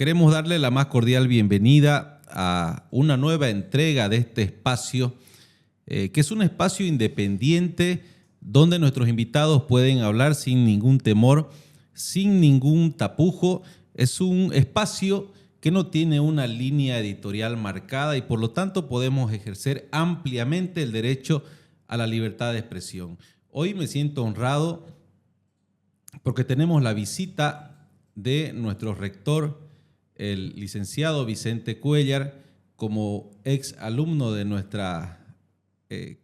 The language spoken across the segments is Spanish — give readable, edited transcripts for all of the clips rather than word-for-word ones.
Queremos darle la más cordial bienvenida a una nueva entrega de este espacio, que es un espacio independiente donde nuestros invitados pueden hablar sin ningún temor, sin ningún tapujo. Es un espacio que no tiene una línea editorial marcada y por lo tanto podemos ejercer ampliamente el derecho a la libertad de expresión. Hoy me siento honrado porque tenemos la visita de nuestro rector, el licenciado Vicente Cuéllar, como ex alumno de nuestra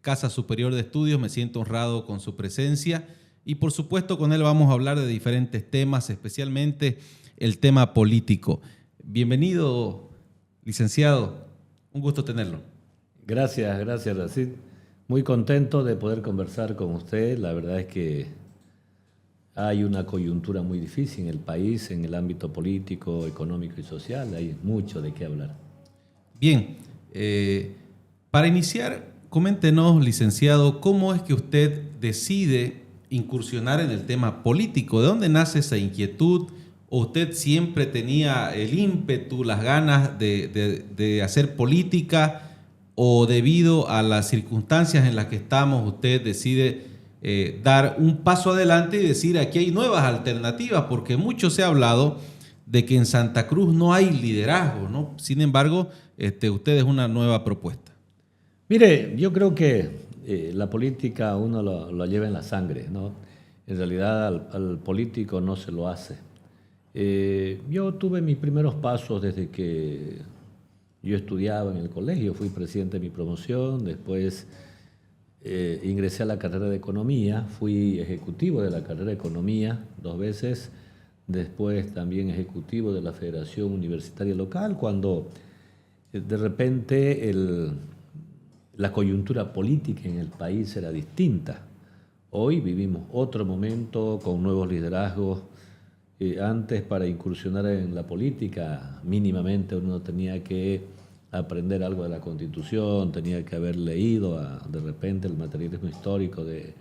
Casa Superior de Estudios. Me siento honrado con su presencia y por supuesto con él vamos a hablar de diferentes temas, especialmente el tema político. Bienvenido, licenciado. Un gusto tenerlo. Gracias, Racid. Muy contento de poder conversar con usted. La verdad es que hay una coyuntura muy difícil en el país, en el ámbito político, económico y social. Hay mucho de qué hablar. Bien, para iniciar, coméntenos, licenciado, ¿cómo es que usted decide incursionar en el tema político? ¿De dónde nace esa inquietud? ¿O usted siempre tenía el ímpetu, las ganas de hacer política? ¿O debido a las circunstancias en las que estamos, usted decide dar un paso adelante y decir aquí hay nuevas alternativas? Porque mucho se ha hablado de que en Santa Cruz no hay liderazgo, ¿no? Sin embargo, usted es una nueva propuesta. Mire, yo creo que la política uno lo lleva en la sangre, ¿no? En realidad al político no se lo hace. Yo tuve mis primeros pasos desde que yo estudiaba en el colegio, fui presidente de mi promoción, después ingresé a la carrera de Economía, fui ejecutivo de la carrera de Economía 2 veces, después también ejecutivo de la Federación Universitaria Local, cuando de repente la coyuntura política en el país era distinta. Hoy vivimos otro momento con nuevos liderazgos. Antes, para incursionar en la política, mínimamente uno tenía que aprender algo de la Constitución, tenía que haber leído de repente el materialismo histórico de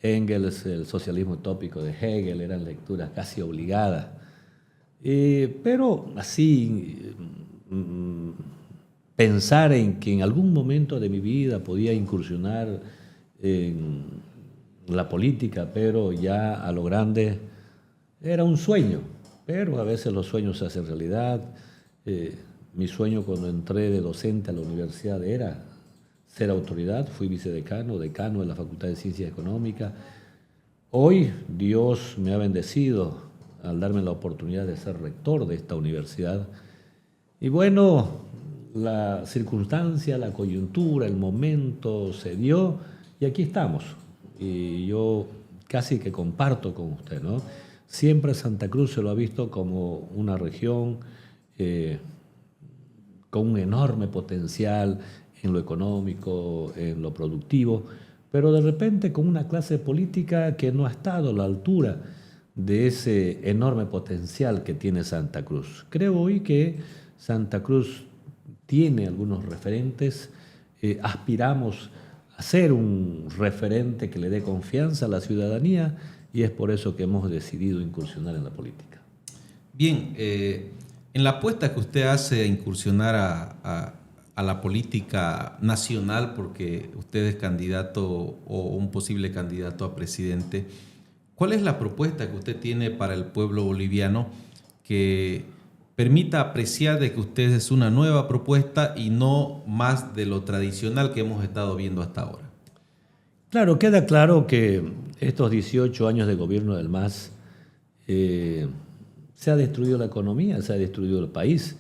Engels, el socialismo utópico de Hegel, eran lecturas casi obligadas. Pero así, pensar en que en algún momento de mi vida podía incursionar en la política, pero ya a lo grande, era un sueño, pero a veces los sueños se hacen realidad. Mi sueño cuando entré de docente a la universidad era ser autoridad. Fui vicedecano, decano de la Facultad de Ciencias Económicas. Hoy Dios me ha bendecido al darme la oportunidad de ser rector de esta universidad. Y bueno, la circunstancia, la coyuntura, el momento se dio y aquí estamos. Y yo casi que comparto con usted, ¿no? Siempre Santa Cruz se lo ha visto como una región con un enorme potencial en lo económico, en lo productivo, pero de repente con una clase política que no ha estado a la altura de ese enorme potencial que tiene Santa Cruz. Creo hoy que Santa Cruz tiene algunos referentes, aspiramos a ser un referente que le dé confianza a la ciudadanía, y es por eso que hemos decidido incursionar en la política. Bien, en la apuesta que usted hace a incursionar a la política nacional, porque usted es candidato o un posible candidato a presidente, ¿cuál es la propuesta que usted tiene para el pueblo boliviano que permita apreciar de que usted es una nueva propuesta y no más de lo tradicional que hemos estado viendo hasta ahora? Claro, queda claro que estos 18 años de gobierno del MAS se ha destruido la economía, se ha destruido el país.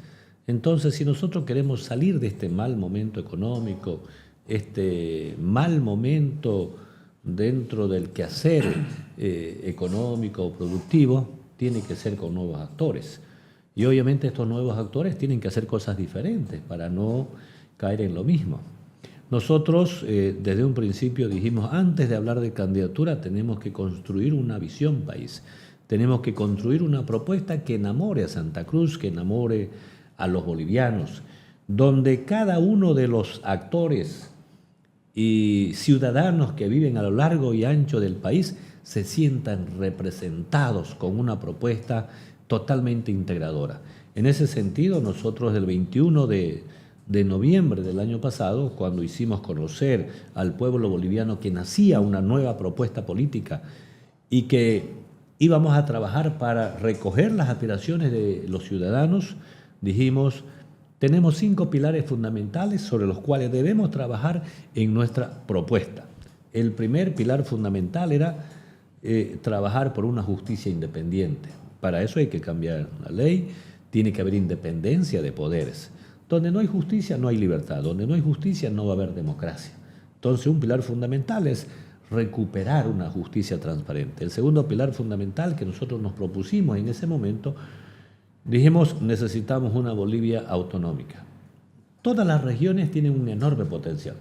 Entonces, si nosotros queremos salir de este mal momento económico, este mal momento dentro del quehacer económico o productivo, tiene que ser con nuevos actores. Y obviamente estos nuevos actores tienen que hacer cosas diferentes para no caer en lo mismo. Nosotros desde un principio dijimos, antes de hablar de candidatura tenemos que construir una visión país, tenemos que construir una propuesta que enamore a Santa Cruz, que enamore a los bolivianos, donde cada uno de los actores y ciudadanos que viven a lo largo y ancho del país se sientan representados con una propuesta totalmente integradora. En ese sentido, nosotros el 21 de noviembre del año pasado, cuando hicimos conocer al pueblo boliviano que nacía una nueva propuesta política y que íbamos a trabajar para recoger las aspiraciones de los ciudadanos, dijimos, tenemos 5 pilares fundamentales sobre los cuales debemos trabajar en nuestra propuesta. El primer pilar fundamental era trabajar por una justicia independiente. Para eso hay que cambiar la ley, tiene que haber independencia de poderes. Donde no hay justicia no hay libertad, donde no hay justicia no va a haber democracia. Entonces un pilar fundamental es recuperar una justicia transparente. El segundo pilar fundamental que nosotros nos propusimos en ese momento, dijimos necesitamos una Bolivia autonómica. Todas las regiones tienen un enorme potencial.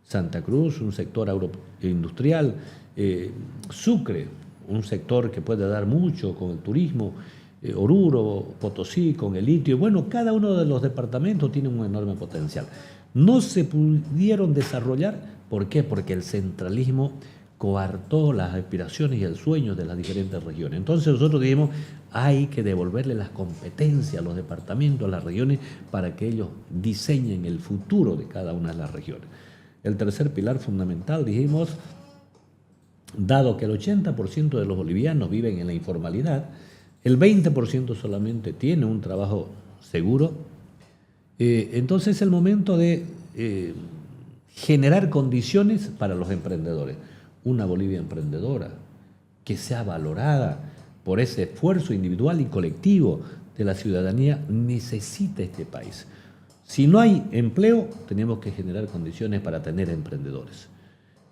Santa Cruz, un sector agroindustrial, Sucre, un sector que puede dar mucho con el turismo, Oruro, Potosí, con el litio. Bueno, cada uno de los departamentos tiene un enorme potencial. No se pudieron desarrollar, ¿por qué? Porque el centralismo coartó las aspiraciones y el sueño de las diferentes regiones. Entonces nosotros dijimos, hay que devolverle las competencias a los departamentos, a las regiones, para que ellos diseñen el futuro de cada una de las regiones. El tercer pilar fundamental, dijimos, dado que el 80% de los bolivianos viven en la informalidad, el 20% solamente tiene un trabajo seguro, entonces es el momento de generar condiciones para los emprendedores. Una Bolivia emprendedora que sea valorada por ese esfuerzo individual y colectivo de la ciudadanía necesita este país. Si no hay empleo, tenemos que generar condiciones para tener emprendedores.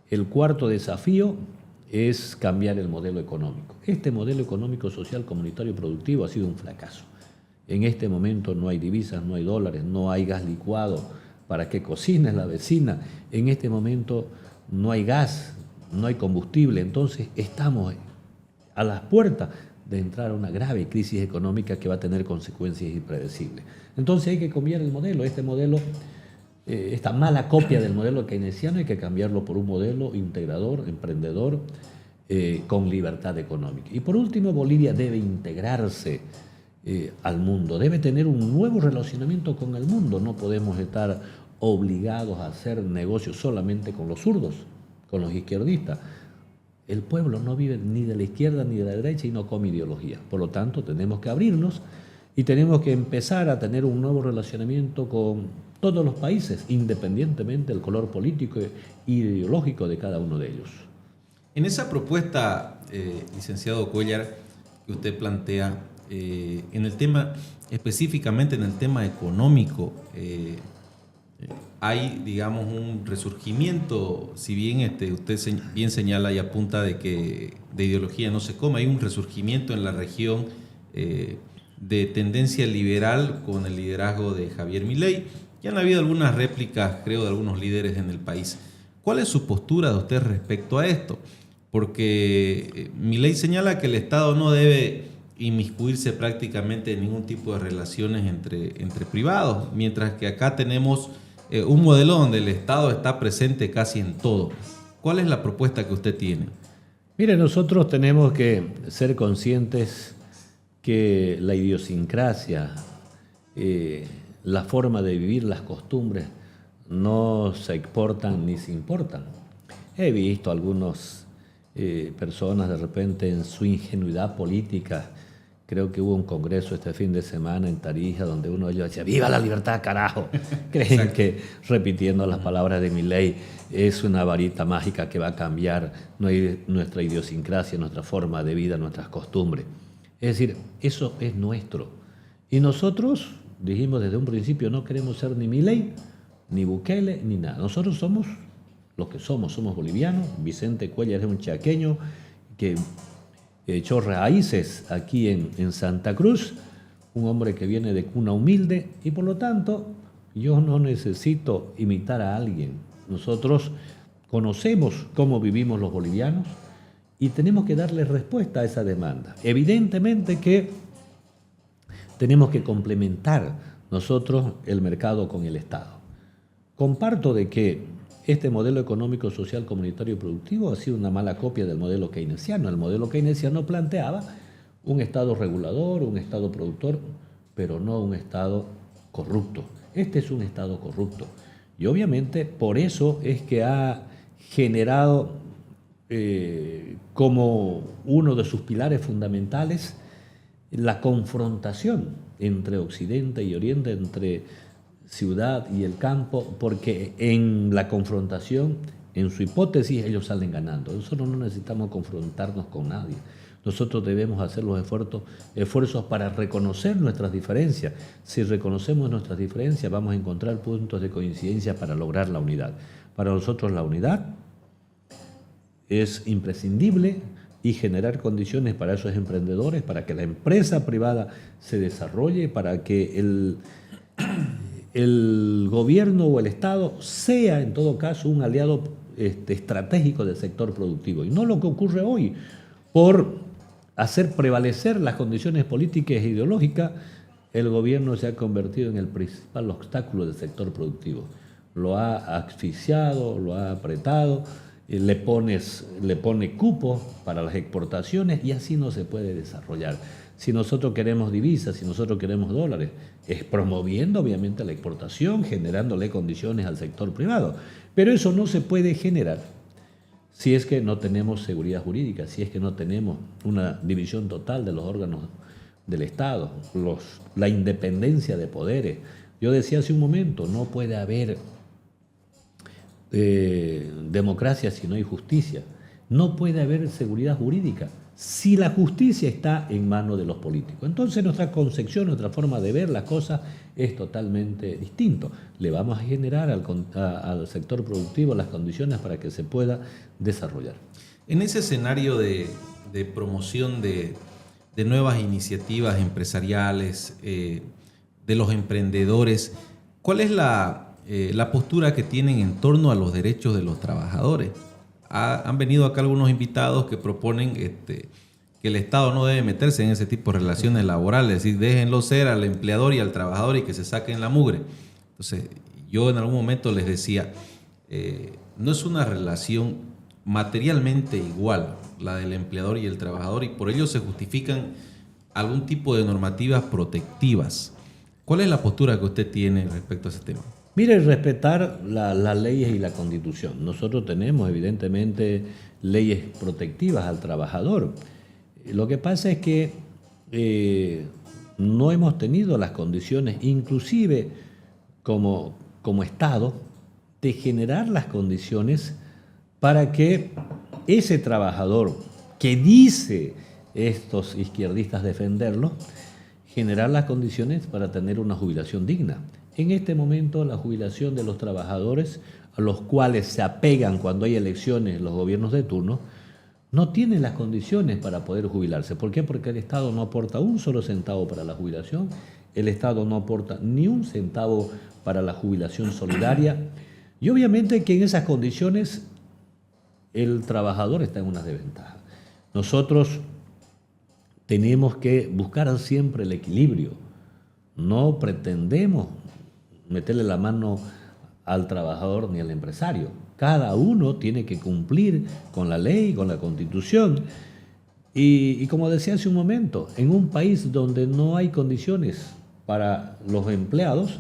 El cuarto desafío es cambiar el modelo económico. Este modelo económico, social, comunitario y productivo ha sido un fracaso. En este momento no hay divisas, no hay dólares, no hay gas licuado para que cocine la vecina. En este momento no hay gas, no hay combustible. Entonces estamos a las puertas de entrar a una grave crisis económica que va a tener consecuencias impredecibles. Entonces hay que cambiar el modelo. Este modelo, esta mala copia del modelo keynesiano, hay que cambiarlo por un modelo integrador, emprendedor, con libertad económica. Y por último, Bolivia debe integrarse al mundo, debe tener un nuevo relacionamiento con el mundo. No podemos estar obligados a hacer negocios solamente con los zurdos, con los izquierdistas. El pueblo no vive ni de la izquierda ni de la derecha y no come ideología. Por lo tanto, tenemos que abrirnos y tenemos que empezar a tener un nuevo relacionamiento con todos los países, independientemente del color político e ideológico de cada uno de ellos. En esa propuesta, licenciado Cuéllar, que usted plantea, en el tema, específicamente en el tema económico, hay, digamos, un resurgimiento, si bien usted bien señala y apunta de que de ideología no se come, hay un resurgimiento en la región de tendencia liberal con el liderazgo de Javier Milei. Ya han habido algunas réplicas, creo, de algunos líderes en el país. ¿Cuál es su postura de usted respecto a esto? Porque Milei señala que el Estado no debe inmiscuirse prácticamente en ningún tipo de relaciones entre privados, mientras que acá tenemos un modelo donde el Estado está presente casi en todo. ¿Cuál es la propuesta que usted tiene? Mire, nosotros tenemos que ser conscientes que la idiosincrasia, la forma de vivir, las costumbres, no se exportan ni se importan. He visto algunas personas de repente en su ingenuidad política. Creo que hubo un congreso este fin de semana en Tarija donde uno de ellos decía, ¡viva la libertad, carajo! Creen que repitiendo las palabras de Milei es una varita mágica que va a cambiar nuestra idiosincrasia, nuestra forma de vida, nuestras costumbres. Es decir, eso es nuestro. Y nosotros dijimos desde un principio, no queremos ser ni Milei, ni Bukele, ni nada. Nosotros somos lo que somos bolivianos. Vicente Cuéllar es un chaqueño que echó raíces aquí en Santa Cruz, un hombre que viene de cuna humilde y por lo tanto yo no necesito imitar a alguien. Nosotros conocemos cómo vivimos los bolivianos y tenemos que darle respuesta a esa demanda. Evidentemente que tenemos que complementar nosotros el mercado con el Estado. Comparto de que este modelo económico, social, comunitario y productivo ha sido una mala copia del modelo keynesiano. El modelo keynesiano planteaba un Estado regulador, un Estado productor. pero no un Estado corrupto. Este es un Estado corrupto. Y obviamente por eso es que ha generado como uno de sus pilares fundamentales la confrontación entre Occidente y Oriente, entre ciudad y el campo, porque en la confrontación, en su hipótesis, ellos salen ganando. Nosotros no necesitamos confrontarnos con nadie. Nosotros debemos hacer los esfuerzos para reconocer nuestras diferencias. Si reconocemos nuestras diferencias, vamos a encontrar puntos de coincidencia para lograr la unidad. Para nosotros la unidad es imprescindible y generar condiciones para esos emprendedores, para que la empresa privada se desarrolle, para que el gobierno o el Estado sea, en todo caso, un aliado estratégico del sector productivo. Y no lo que ocurre hoy, por hacer prevalecer las condiciones políticas e ideológicas, el gobierno se ha convertido en el principal obstáculo del sector productivo. Lo ha asfixiado, lo ha apretado, le pone cupo para las exportaciones y así no se puede desarrollar. Si nosotros queremos divisas, si nosotros queremos dólares, es promoviendo obviamente la exportación, generándole condiciones al sector privado. Pero eso no se puede generar si es que no tenemos seguridad jurídica, si es que no tenemos una división total de los órganos del Estado, la independencia de poderes. Yo decía hace un momento, no puede haber democracia si no hay justicia. No puede haber seguridad jurídica si la justicia está en manos de los políticos. Entonces nuestra concepción, nuestra forma de ver las cosas es totalmente distinto. Le vamos a generar al sector productivo las condiciones para que se pueda desarrollar. En ese escenario de promoción de nuevas iniciativas empresariales, de los emprendedores, ¿cuál es la postura que tienen en torno a los derechos de los trabajadores? Han venido acá algunos invitados que proponen que el Estado no debe meterse en ese tipo de relaciones laborales, es decir, déjenlo ser al empleador y al trabajador y que se saquen la mugre. Entonces, yo en algún momento les decía, no es una relación materialmente igual la del empleador y el trabajador, y por ello se justifican algún tipo de normativas protectivas. ¿Cuál es la postura que usted tiene respecto a ese tema? Mire, respetar las leyes y la Constitución. Nosotros tenemos, evidentemente, leyes protectivas al trabajador. Lo que pasa es que no hemos tenido las condiciones, inclusive como Estado, de generar las condiciones para que ese trabajador que dice estos izquierdistas defenderlo, generar las condiciones para tener una jubilación digna. En este momento, la jubilación de los trabajadores, a los cuales se apegan cuando hay elecciones los gobiernos de turno, no tienen las condiciones para poder jubilarse. ¿Por qué? Porque el Estado no aporta un solo centavo para la jubilación, el Estado no aporta ni un centavo para la jubilación solidaria, y obviamente que en esas condiciones el trabajador está en una desventaja. Nosotros tenemos que buscar siempre el equilibrio. No pretendemos meterle la mano al trabajador ni al empresario. Cada uno tiene que cumplir con la ley, con la Constitución. Y como decía hace un momento, en un país donde no hay condiciones para los empleados,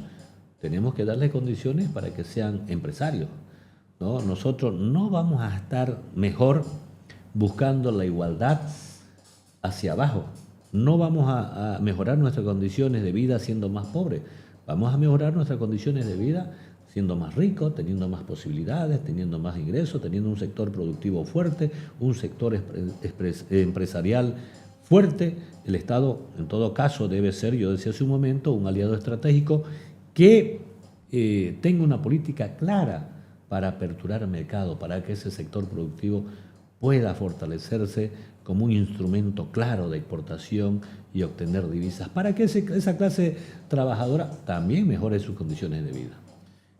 tenemos que darles condiciones para que sean empresarios, ¿no? Nosotros no vamos a estar mejor buscando la igualdad hacia abajo. No vamos a mejorar nuestras condiciones de vida siendo más pobres. Vamos a mejorar nuestras condiciones de vida siendo más ricos, teniendo más posibilidades, teniendo más ingresos, teniendo un sector productivo fuerte, un sector empresarial fuerte. El Estado, en todo caso, debe ser, yo decía hace un momento, un aliado estratégico que tenga una política clara para aperturar el mercado, para que ese sector productivo pueda fortalecerse como un instrumento claro de exportación y obtener divisas, para que esa clase trabajadora también mejore sus condiciones de vida.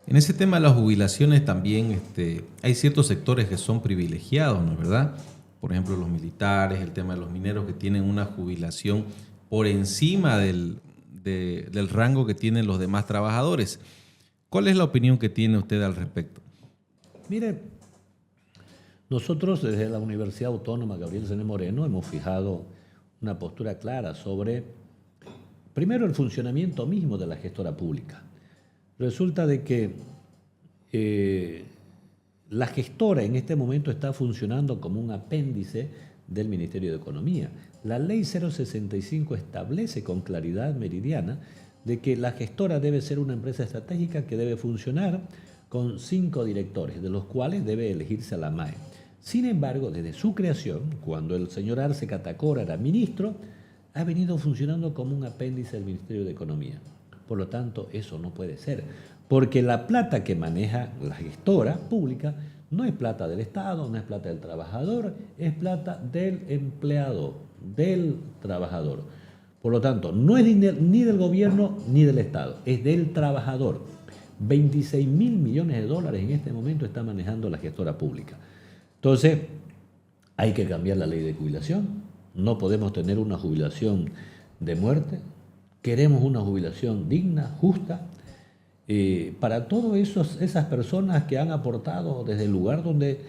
En ese tema de las jubilaciones también hay ciertos sectores que son privilegiados, ¿no es verdad? Por ejemplo, los militares, el tema de los mineros que tienen una jubilación por encima del rango que tienen los demás trabajadores. ¿Cuál es la opinión que tiene usted al respecto? Mire, nosotros desde la Universidad Autónoma Gabriel Sané Moreno hemos fijado una postura clara sobre primero el funcionamiento mismo de la gestora pública. Resulta de que la gestora en este momento está funcionando como un apéndice del Ministerio de Economía. La ley 065 establece con claridad meridiana de que la gestora debe ser una empresa estratégica que debe funcionar con 5 directores, de los cuales debe elegirse a la MAE. Sin embargo, desde su creación, cuando el señor Arce Catacora era ministro, ha venido funcionando como un apéndice del Ministerio de Economía. Por lo tanto, eso no puede ser, porque la plata que maneja la gestora pública no es plata del Estado, no es plata del trabajador, es plata del empleado, del trabajador. Por lo tanto, no es ni del gobierno ni del Estado, es del trabajador. 26.000 millones de dólares en este momento está manejando la gestora pública. Entonces, hay que cambiar la ley de jubilación. No podemos tener una jubilación de muerte. Queremos una jubilación digna, justa, para todas esas personas que han aportado desde el lugar donde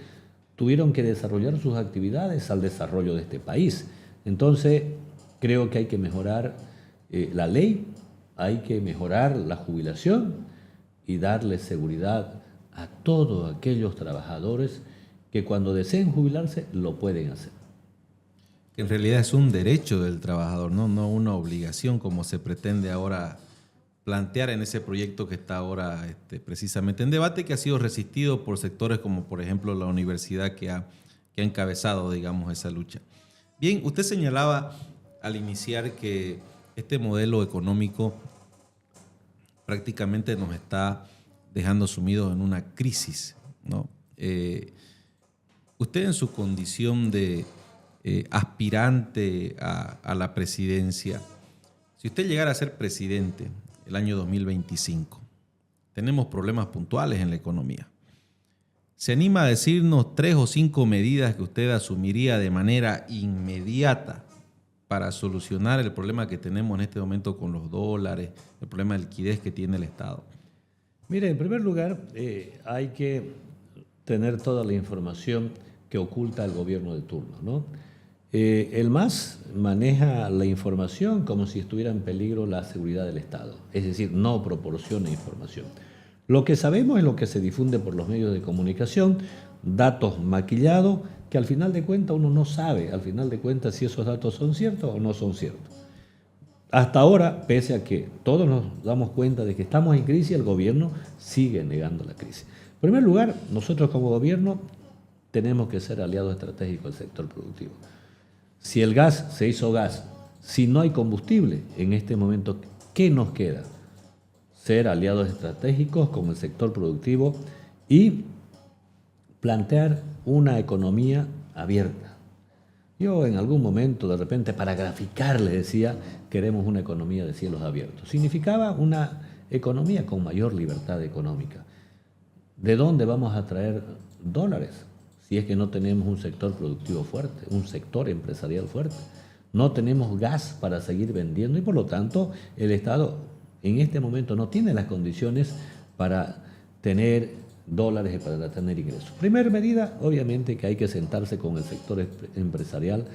tuvieron que desarrollar sus actividades al desarrollo de este país. Entonces, creo que hay que mejorar la ley, hay que mejorar la jubilación y darle seguridad a todos aquellos trabajadores que cuando deseen jubilarse lo pueden hacer. En realidad es un derecho del trabajador, no una obligación como se pretende ahora plantear en ese proyecto que está ahora precisamente en debate, que ha sido resistido por sectores como por ejemplo la universidad que ha encabezado, digamos, esa lucha. Bien, usted señalaba al iniciar que este modelo económico prácticamente nos está dejando sumidos en una crisis, ¿no? Usted en su condición de aspirante a la presidencia, si usted llegara a ser presidente el año 2025, tenemos problemas puntuales en la economía. ¿Se anima a decirnos 3 o 5 medidas que usted asumiría de manera inmediata para solucionar el problema que tenemos en este momento con los dólares, el problema de liquidez que tiene el Estado? Mire, en primer lugar, hay que tener toda la información que oculta el gobierno de turno, ¿no? El MAS maneja la información como si estuviera en peligro la seguridad del Estado, es decir, no proporciona información. Lo que sabemos es lo que se difunde por los medios de comunicación, datos maquillados, que al final de cuentas uno no sabe, al final de cuentas, si esos datos son ciertos o no son ciertos. Hasta ahora, pese a que todos nos damos cuenta de que estamos en crisis, el gobierno sigue negando la crisis. En primer lugar, nosotros como gobierno tenemos que ser aliados estratégicos del sector productivo. Si el gas se hizo gas, si no hay combustible, en este momento, ¿qué nos queda? Ser aliados estratégicos con el sector productivo y plantear una economía abierta. Yo en algún momento, de repente, para graficar, le decía, queremos una economía de cielos abiertos. Significaba una economía con mayor libertad económica. ¿De dónde vamos a traer dólares? Si es que no tenemos un sector productivo fuerte, un sector empresarial fuerte. No tenemos gas para seguir vendiendo y por lo tanto el Estado en este momento no tiene las condiciones para tener dólares y para tener ingresos. Primera medida, obviamente que hay que sentarse con el sector empresarial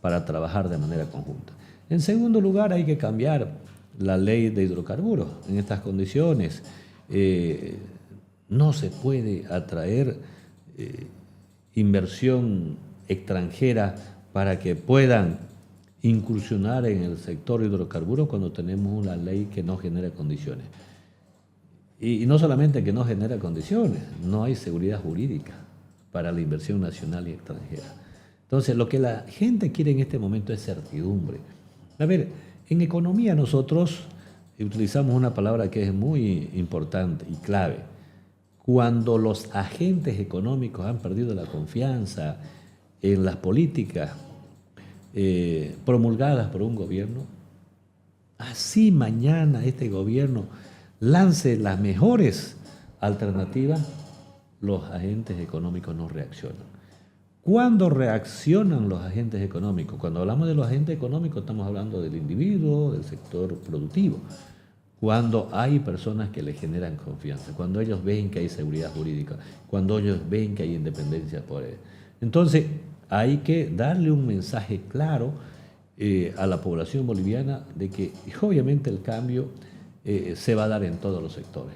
para trabajar de manera conjunta. En segundo lugar, hay que cambiar la ley de hidrocarburos. En estas condiciones no se puede atraer inversión extranjera para que puedan incursionar en el sector hidrocarburos cuando tenemos una ley que no genera condiciones. Y no solamente que no genera condiciones, no hay seguridad jurídica para la inversión nacional y extranjera. Entonces, lo que la gente quiere en este momento es certidumbre. A ver, en economía nosotros utilizamos una palabra que es muy importante y clave. Cuando los agentes económicos han perdido la confianza en las políticas promulgadas por un gobierno, así mañana este gobierno lance las mejores alternativas, los agentes económicos no reaccionan. ¿Cuándo reaccionan los agentes económicos? Cuando hablamos de los agentes económicos estamos hablando del individuo, del sector productivo. Cuando hay personas que le generan confianza, cuando ellos ven que hay seguridad jurídica, cuando ellos ven que hay independencia por él. Entonces, hay que darle un mensaje claro a la población boliviana de que obviamente el cambio se va a dar en todos los sectores,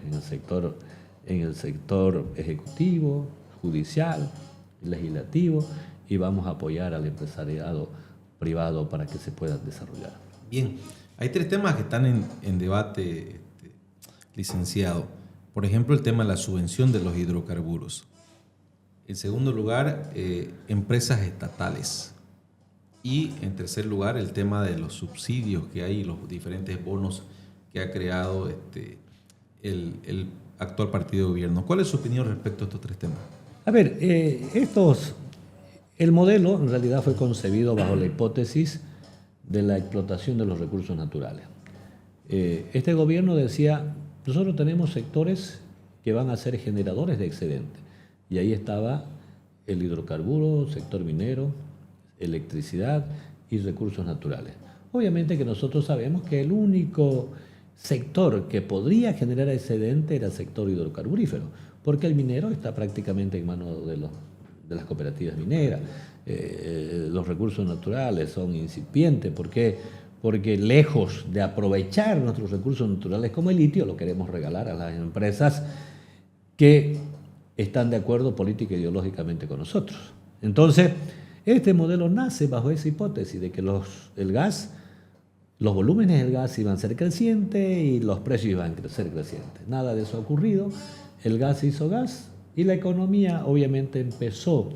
en el sector ejecutivo, judicial, legislativo, y vamos a apoyar al empresariado privado para que se puedan desarrollar. Bien, hay tres temas que están en debate, licenciado. Por ejemplo, el tema de la subvención de los hidrocarburos. En segundo lugar, empresas estatales. Y en tercer lugar, el tema de los subsidios que hay, los diferentes bonos que ha creado el actual partido de gobierno. ¿Cuál es su opinión respecto a estos tres temas? A ver, el modelo en realidad fue concebido bajo la hipótesis de la explotación de los recursos naturales. Este gobierno decía, nosotros tenemos sectores que van a ser generadores de excedente. Y ahí estaba el hidrocarburo, sector minero, electricidad y recursos naturales. Obviamente que nosotros sabemos que el único sector que podría generar excedente era el sector hidrocarburífero, porque el minero está prácticamente en manos de las cooperativas mineras. Los recursos naturales son incipientes. ¿Por qué? Porque lejos de aprovechar nuestros recursos naturales como el litio, lo queremos regalar a las empresas que están de acuerdo política e ideológicamente con nosotros. Entonces, este modelo nace bajo esa hipótesis de que el gas, los volúmenes del gas iban a ser crecientes y los precios iban a ser crecientes. Nada de eso ha ocurrido. El gas se hizo gas y la economía obviamente empezó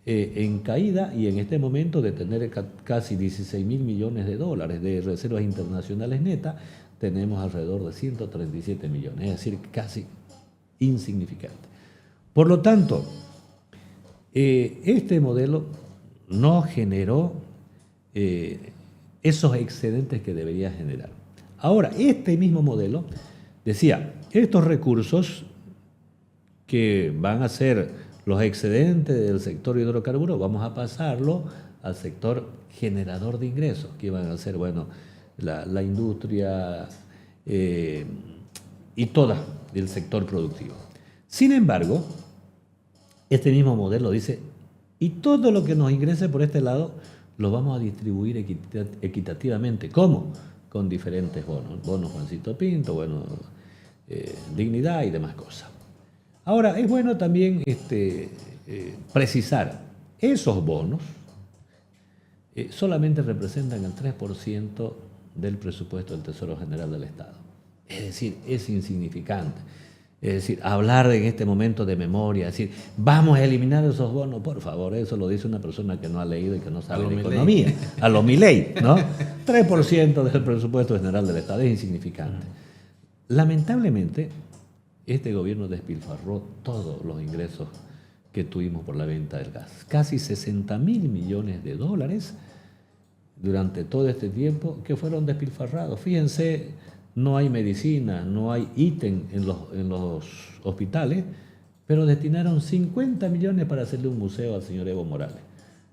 en caída, y en este momento de tener casi 16.000 millones de dólares de reservas internacionales netas, tenemos alrededor de 137 millones, es decir, casi insignificante. Por lo tanto, este modelo no generó esos excedentes que debería generar. Ahora, este mismo modelo decía, estos recursos que van a ser los excedentes del sector hidrocarburo, vamos a pasarlo al sector generador de ingresos, que van a ser, bueno, la industria y todo el sector productivo. Sin embargo, este mismo modelo dice, y todo lo que nos ingrese por este lado lo vamos a distribuir equitativamente. ¿Cómo? Con diferentes bonos. Bonos Juancito Pinto, bonos Dignidad y demás cosas. Ahora, es bueno también precisar, esos bonos solamente representan el 3% del presupuesto del Tesoro General del Estado. Es decir, es insignificante. Es decir, hablar en este momento de memoria, decir, vamos a eliminar esos bonos, por favor, eso lo dice una persona que no ha leído y que no sabe de economía. A lo Milei, ¿no? 3% del presupuesto general del Estado es insignificante. Lamentablemente, este gobierno despilfarró todos los ingresos que tuvimos por la venta del gas. Casi 60.000 millones de dólares durante todo este tiempo que fueron despilfarrados. Fíjense, no hay medicina, no hay ítem en los hospitales, pero destinaron 50 millones para hacerle un museo al señor Evo Morales.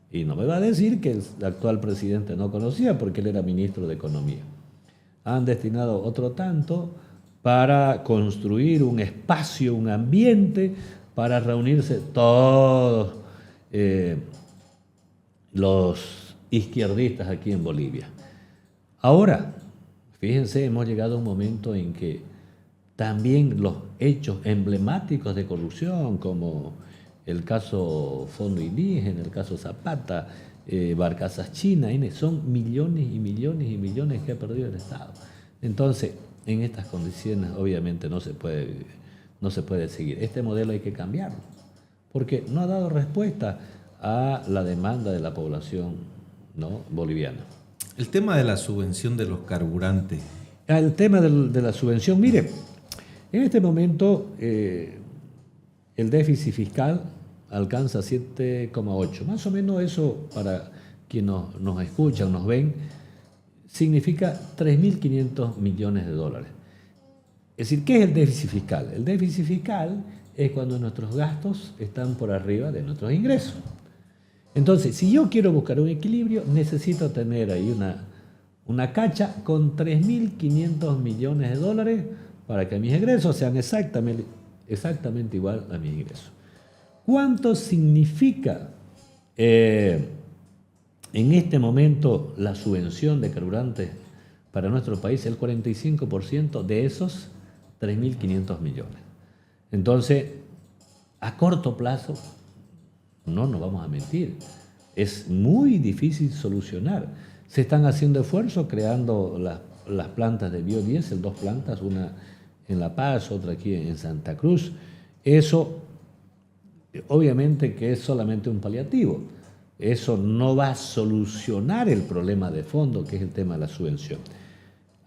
Y no me va a decir que el actual presidente no conocía porque él era ministro de Economía. Han destinado otro tanto para construir un espacio, un ambiente, para reunirse todos los izquierdistas aquí en Bolivia. Ahora, fíjense, hemos llegado a un momento en que también los hechos emblemáticos de corrupción, como el caso Fondo Indígena, el caso Zapata, Barcazas China, son millones y millones y millones que ha perdido el Estado. Entonces, en estas condiciones obviamente no se puede seguir. Este modelo hay que cambiarlo, porque no ha dado respuesta a la demanda de la población, ¿no?, boliviana. El tema de la subvención de los carburantes. El tema de la subvención, mire, en este momento el déficit fiscal alcanza 7,8. Más o menos eso, para quienes nos escuchan, nos ven, significa 3.500 millones de dólares. Es decir, ¿qué es el déficit fiscal? El déficit fiscal es cuando nuestros gastos están por arriba de nuestros ingresos. Entonces, si yo quiero buscar un equilibrio, necesito tener ahí una cacha con 3.500 millones de dólares para que mis ingresos sean exactamente igual a mis ingresos. ¿Cuánto significa En este momento, la subvención de carburantes para nuestro país, el 45% de esos 3.500 millones. Entonces, a corto plazo, no nos vamos a mentir, es muy difícil solucionar. Se están haciendo esfuerzos creando las plantas de biodiesel, 2 plantas, una en La Paz, otra aquí en Santa Cruz. Eso, obviamente que es solamente un paliativo. Eso no va a solucionar el problema de fondo, que es el tema de la subvención.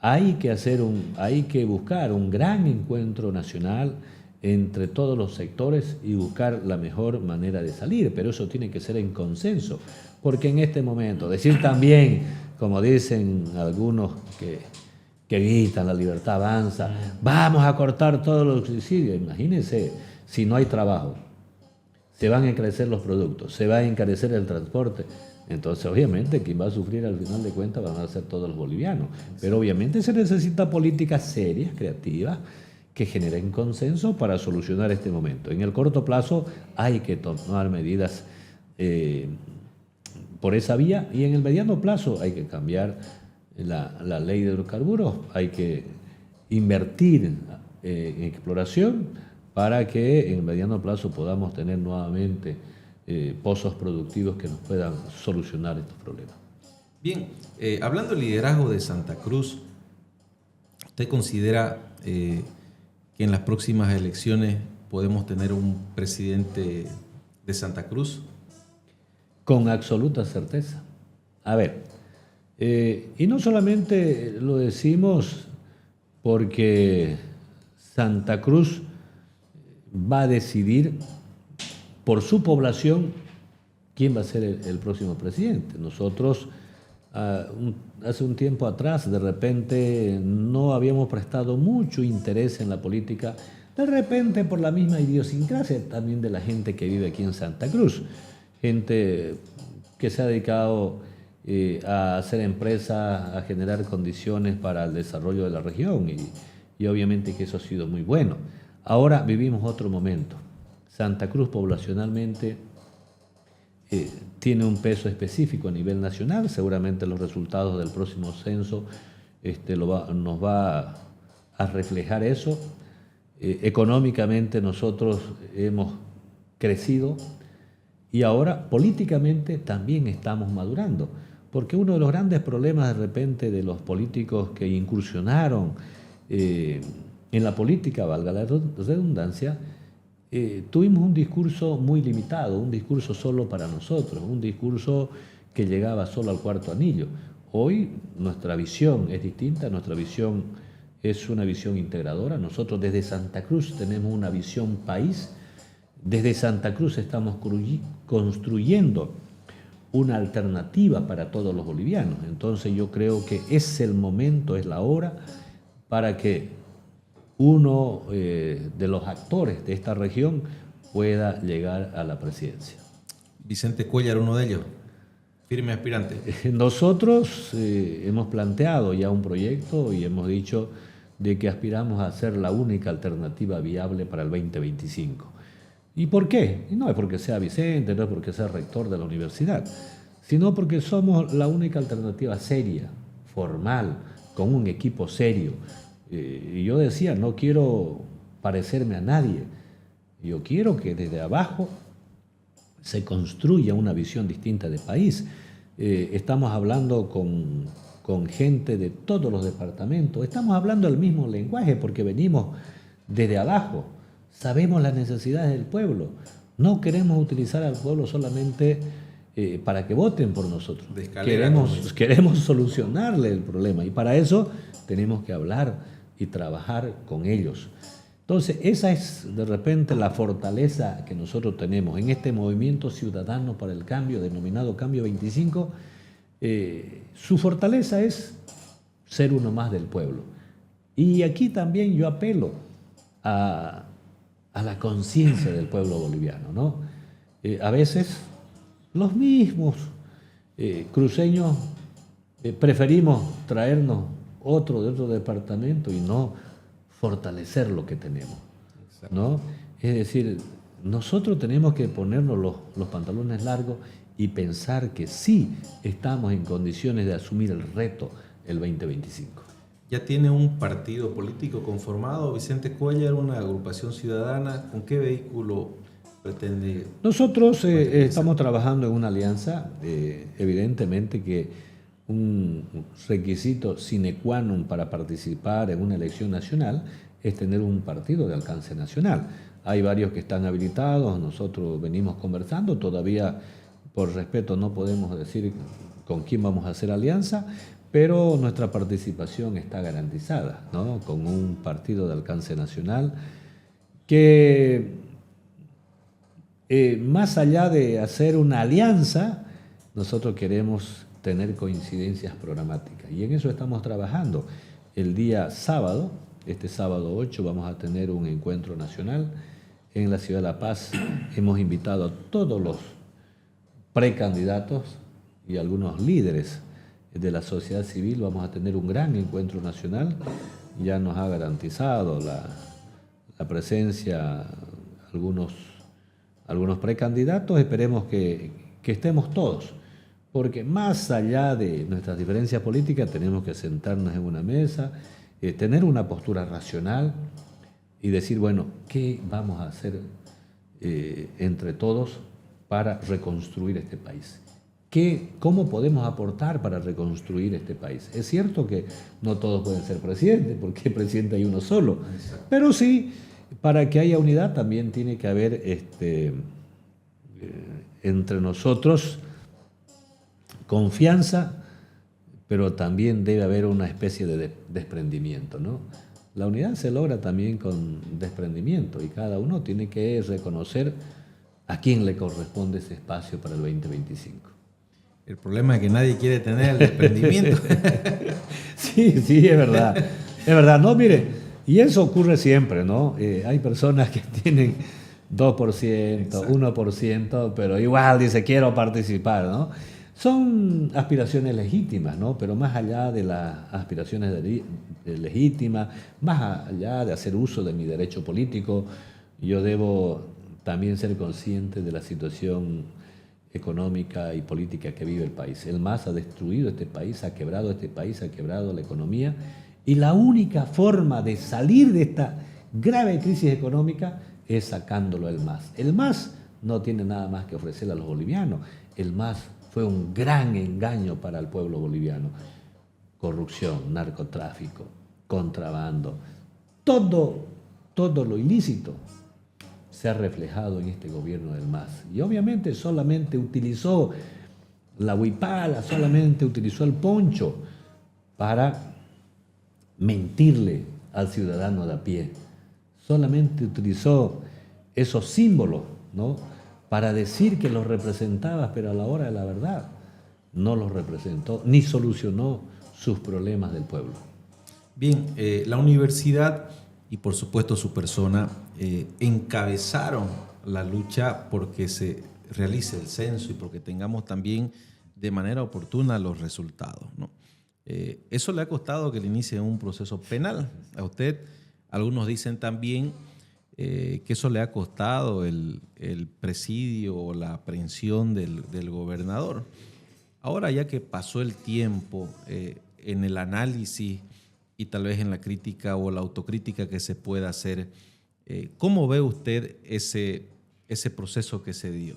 Hay que buscar un gran encuentro nacional entre todos los sectores y buscar la mejor manera de salir, pero eso tiene que ser en consenso, porque en este momento, decir también, como dicen algunos que gritan, la libertad avanza, vamos a cortar todos los subsidios, imagínense, si no hay trabajo, se van a encarecer los productos, se va a encarecer el transporte, entonces obviamente quien va a sufrir al final de cuentas van a ser todos los bolivianos, pero obviamente se necesita políticas serias, creativas, que generen consenso para solucionar este momento. En el corto plazo hay que tomar medidas por esa vía y en el mediano plazo hay que cambiar la ley de hidrocarburos, hay que invertir en exploración para que en el mediano plazo podamos tener nuevamente pozos productivos que nos puedan solucionar estos problemas. Bien, hablando del liderazgo de Santa Cruz, ¿usted considera que en las próximas elecciones podemos tener un presidente de Santa Cruz? Con absoluta certeza. A ver, y no solamente lo decimos porque Santa Cruz va a decidir por su población quién va a ser el próximo presidente. Nosotros hace un tiempo atrás, de repente, no habíamos prestado mucho interés en la política, de repente por la misma idiosincrasia también de la gente que vive aquí en Santa Cruz. Gente que se ha dedicado a hacer empresa, a generar condiciones para el desarrollo de la región y obviamente que eso ha sido muy bueno. Ahora vivimos otro momento. Santa Cruz poblacionalmente tiene un peso específico a nivel nacional, seguramente los resultados del próximo censo nos va a reflejar eso. Económicamente nosotros hemos crecido y ahora políticamente también estamos madurando, porque uno de los grandes problemas de repente de los políticos que incursionaron en la política, valga la redundancia, tuvimos un discurso muy limitado, un discurso solo para nosotros, un discurso que llegaba solo al cuarto anillo. Hoy nuestra visión es distinta, nuestra visión es una visión integradora. Nosotros desde Santa Cruz tenemos una visión país, desde Santa Cruz estamos construyendo una alternativa para todos los bolivianos. Entonces yo creo que es el momento, es la hora para que uno de los actores de esta región pueda llegar a la presidencia. Vicente Cuéllar, uno de ellos, firme aspirante. Nosotros hemos planteado ya un proyecto y hemos dicho de que aspiramos a ser la única alternativa viable para el 2025. ¿Y por qué? Y no es porque sea Vicente, no es porque sea rector de la universidad, sino porque somos la única alternativa seria, formal, con un equipo serio. Y yo decía, no quiero parecerme a nadie, yo quiero que desde abajo se construya una visión distinta de país. Estamos hablando con gente de todos los departamentos, estamos hablando el mismo lenguaje porque venimos desde abajo, sabemos las necesidades del pueblo, no queremos utilizar al pueblo solamente para que voten por nosotros, queremos solucionarle el problema y para eso tenemos que hablar y trabajar con ellos. Entonces, esa es de repente la fortaleza que nosotros tenemos en este movimiento ciudadano para el cambio, denominado Cambio 25. Su fortaleza es ser uno más del pueblo. Y aquí también yo apelo a la conciencia del pueblo boliviano, ¿no? A veces los mismos cruceños preferimos traernos otro de otro departamento y no fortalecer lo que tenemos, ¿no? Es decir, nosotros tenemos que ponernos los pantalones largos y pensar que sí estamos en condiciones de asumir el reto el 2025. ¿Ya tiene un partido político conformado, Vicente Cuéllar, una agrupación ciudadana? ¿Con qué vehículo pretende? Nosotros estamos trabajando en una alianza, evidentemente que un requisito sine qua non para participar en una elección nacional es tener un partido de alcance nacional. Hay varios que están habilitados, nosotros venimos conversando, todavía por respeto no podemos decir con quién vamos a hacer alianza, pero nuestra participación está garantizada, ¿no? Con un partido de alcance nacional que más allá de hacer una alianza, nosotros queremos tener coincidencias programáticas y en eso estamos trabajando. El día sábado, este sábado 8, vamos a tener un encuentro nacional en la ciudad de La Paz. Hemos invitado a todos los precandidatos y algunos líderes de la sociedad civil. Vamos a tener un gran encuentro nacional. Ya nos ha garantizado la presencia algunos precandidatos. Esperemos que estemos todos, porque más allá de nuestras diferencias políticas tenemos que sentarnos en una mesa, tener una postura racional y decir, bueno, ¿qué vamos a hacer entre todos para reconstruir este país? ¿Cómo podemos aportar para reconstruir este país? Es cierto que no todos pueden ser presidentes, porque presidente hay uno solo, pero sí, para que haya unidad también tiene que haber entre nosotros confianza, pero también debe haber una especie de desprendimiento, ¿no? La unidad se logra también con desprendimiento y cada uno tiene que reconocer a quién le corresponde ese espacio para el 2025. El problema es que nadie quiere tener el desprendimiento. Sí, es verdad. Es verdad. No, mire, y eso ocurre siempre, ¿no? Hay personas que tienen 2%, exacto, 1%, pero igual dice, quiero participar, ¿no? Son aspiraciones legítimas, ¿no? Pero más allá de las aspiraciones legítimas, más allá de hacer uso de mi derecho político, yo debo también ser consciente de la situación económica y política que vive el país. El MAS ha destruido este país, ha quebrado este país, ha quebrado la economía, y la única forma de salir de esta grave crisis económica es sacándolo del MAS. El MAS no tiene nada más que ofrecerle a los bolivianos. El MAS fue un gran engaño para el pueblo boliviano. Corrupción, narcotráfico, contrabando, todo lo ilícito se ha reflejado en este gobierno del MAS. Y obviamente solamente utilizó la huipala, solamente utilizó el poncho para mentirle al ciudadano de a pie. Solamente utilizó esos símbolos, ¿no?, para decir que los representaba, pero a la hora de la verdad no los representó ni solucionó sus problemas del pueblo. Bien, la universidad y por supuesto su persona encabezaron la lucha porque se realice el censo y porque tengamos también de manera oportuna los resultados, ¿no? Eso le ha costado que le inicie un proceso penal a usted. Algunos dicen también que eso le ha costado el presidio o la aprehensión del gobernador. Ahora, ya que pasó el tiempo, en el análisis y tal vez en la crítica o la autocrítica que se pueda hacer, ¿cómo ve usted ese proceso que se dio?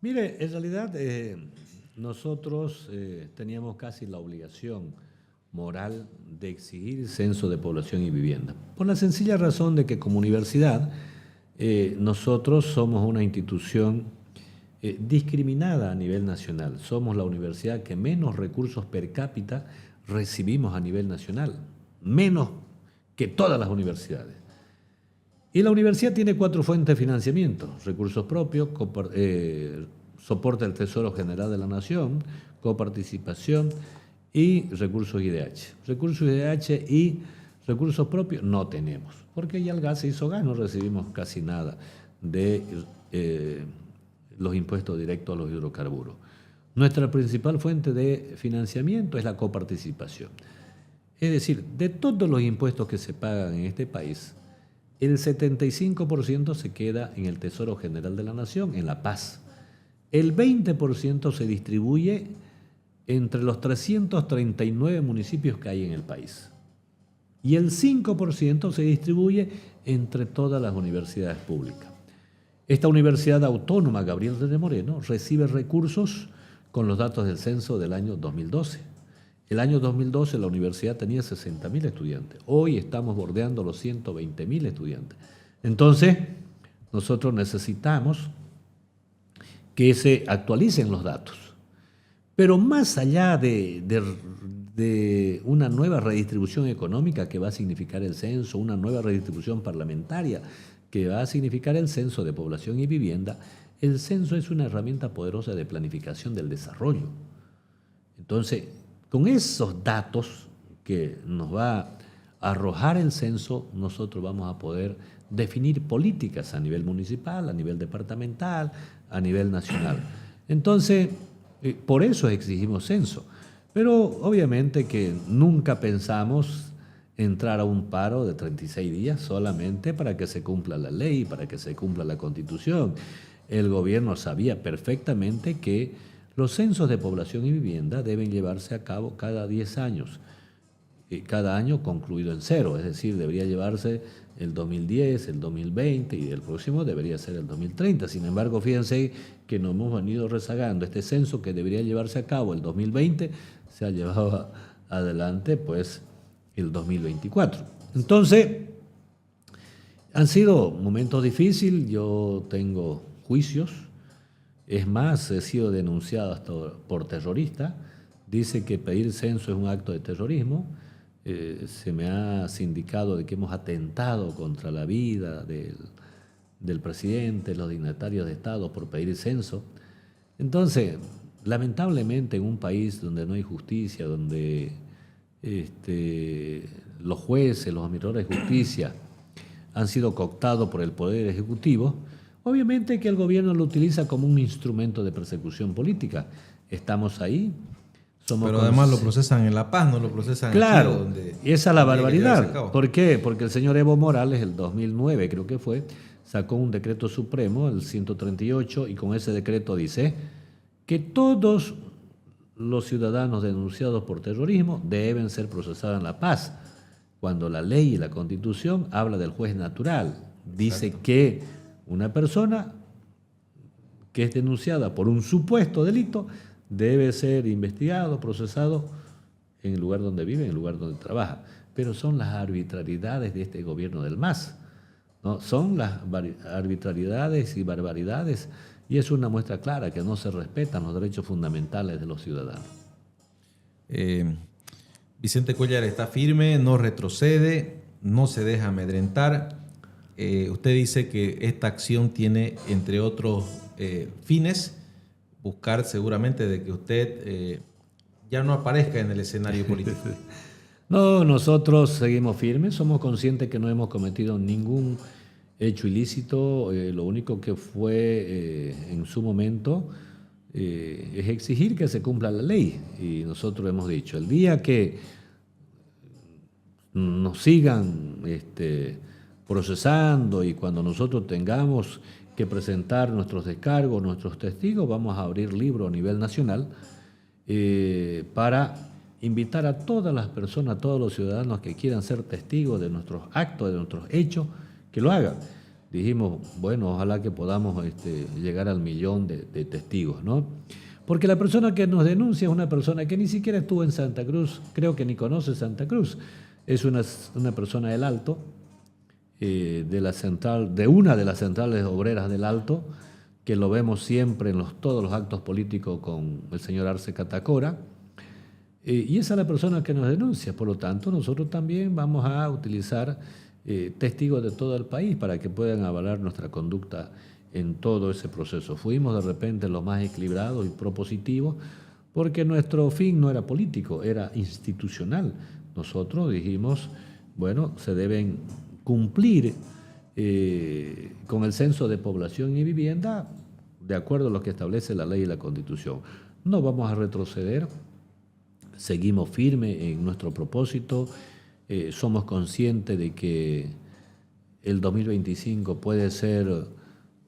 Mire, en realidad nosotros teníamos casi la obligación moral de exigir censo de población y vivienda, por la sencilla razón de que como universidad nosotros somos una institución discriminada a nivel nacional. Somos la universidad que menos recursos per cápita recibimos a nivel nacional, menos que todas las universidades. Y la universidad tiene 4 fuentes de financiamiento: recursos propios, soporte del Tesoro General de la Nación, coparticipación y recursos IDH. Recursos IDH y recursos propios no tenemos, porque ya el gas se hizo gas, no recibimos casi nada de los impuestos directos a los hidrocarburos. Nuestra principal fuente de financiamiento es la coparticipación. Es decir, de todos los impuestos que se pagan en este país, el 75% se queda en el Tesoro General de la Nación, en La Paz. el 20% se distribuye entre los 339 municipios que hay en el país. Y el 5% se distribuye entre todas las universidades públicas. Esta Universidad Autónoma Gabriel de Moreno recibe recursos con los datos del censo del año 2012. El año 2012 la universidad tenía 60.000 estudiantes. Hoy estamos bordeando los 120.000 estudiantes. Entonces, nosotros necesitamos que se actualicen los datos. Pero más allá de una nueva redistribución económica que va a significar el censo, una nueva redistribución parlamentaria que va a significar el censo de población y vivienda, el censo es una herramienta poderosa de planificación del desarrollo. Entonces, con esos datos que nos va a arrojar el censo, nosotros vamos a poder definir políticas a nivel municipal, a nivel departamental, a nivel nacional. Entonces, por eso exigimos censo. Pero obviamente que nunca pensamos entrar a un paro de 36 días solamente para que se cumpla la ley, para que se cumpla la Constitución. El gobierno sabía perfectamente que los censos de población y vivienda deben llevarse a cabo cada 10 años, cada año concluido en cero, es decir, debería llevarse el 2010, el 2020 y el próximo debería ser el 2030. Sin embargo, fíjense que nos hemos venido rezagando. Este censo que debería llevarse a cabo el 2020 se ha llevado adelante pues el 2024. Entonces, han sido momentos difíciles, yo tengo juicios, es más, he sido denunciado hasta por terrorista, dice que pedir censo es un acto de terrorismo, se me ha sindicado de que hemos atentado contra la vida del presidente, los dignatarios de Estado por pedir censo. Entonces, lamentablemente en un país donde no hay justicia, donde los jueces, los administradores de justicia han sido cooptados por el Poder Ejecutivo, obviamente que el gobierno lo utiliza como un instrumento de persecución política. Estamos ahí. Pero además lo procesan en La Paz, no lo procesan claro, aquí, donde y esa es la barbaridad. ¿Por qué? Porque el señor Evo Morales, el 2009 creo que fue, sacó un decreto supremo, el 138, y con ese decreto dice que todos los ciudadanos denunciados por terrorismo deben ser procesados en La Paz, cuando la ley y la Constitución habla del juez natural. Dice exacto, que una persona que es denunciada por un supuesto delito debe ser investigado, procesado en el lugar donde vive, en el lugar donde trabaja. Pero son las arbitrariedades de este gobierno del MAS, ¿no? Son las arbitrariedades y barbaridades, y es una muestra clara que no se respetan los derechos fundamentales de los ciudadanos. Vicente Cuéllar está firme, no retrocede, no se deja amedrentar. Usted dice que esta acción tiene, entre otros fines, buscar seguramente de que usted ya no aparezca en el escenario político. No, nosotros seguimos firmes, somos conscientes que no hemos cometido ningún hecho ilícito, lo único que fue en su momento es exigir que se cumpla la ley, y nosotros hemos dicho, el día que nos sigan procesando y cuando nosotros tengamos que presentar nuestros descargos, nuestros testigos, vamos a abrir libro a nivel nacional para invitar a todas las personas, a todos los ciudadanos que quieran ser testigos de nuestros actos, de nuestros hechos, que lo hagan. Dijimos, bueno, ojalá que podamos llegar al 1.000.000 de testigos, ¿no? Porque la persona que nos denuncia es una persona que ni siquiera estuvo en Santa Cruz, creo que ni conoce Santa Cruz. Es una persona del Alto, de una de las centrales obreras del Alto, que lo vemos siempre en todos los actos políticos con el señor Arce Catacora, y esa es la persona que nos denuncia. Por lo tanto, nosotros también vamos a utilizar testigos de todo el país para que puedan avalar nuestra conducta en todo ese proceso. Fuimos de repente los más equilibrados y propositivos porque nuestro fin no era político, era institucional. Nosotros dijimos, bueno, se deben cumplir con el censo de población y vivienda de acuerdo a lo que establece la ley y la Constitución. No vamos a retroceder, seguimos firmes en nuestro propósito, somos conscientes de que el 2025 puede ser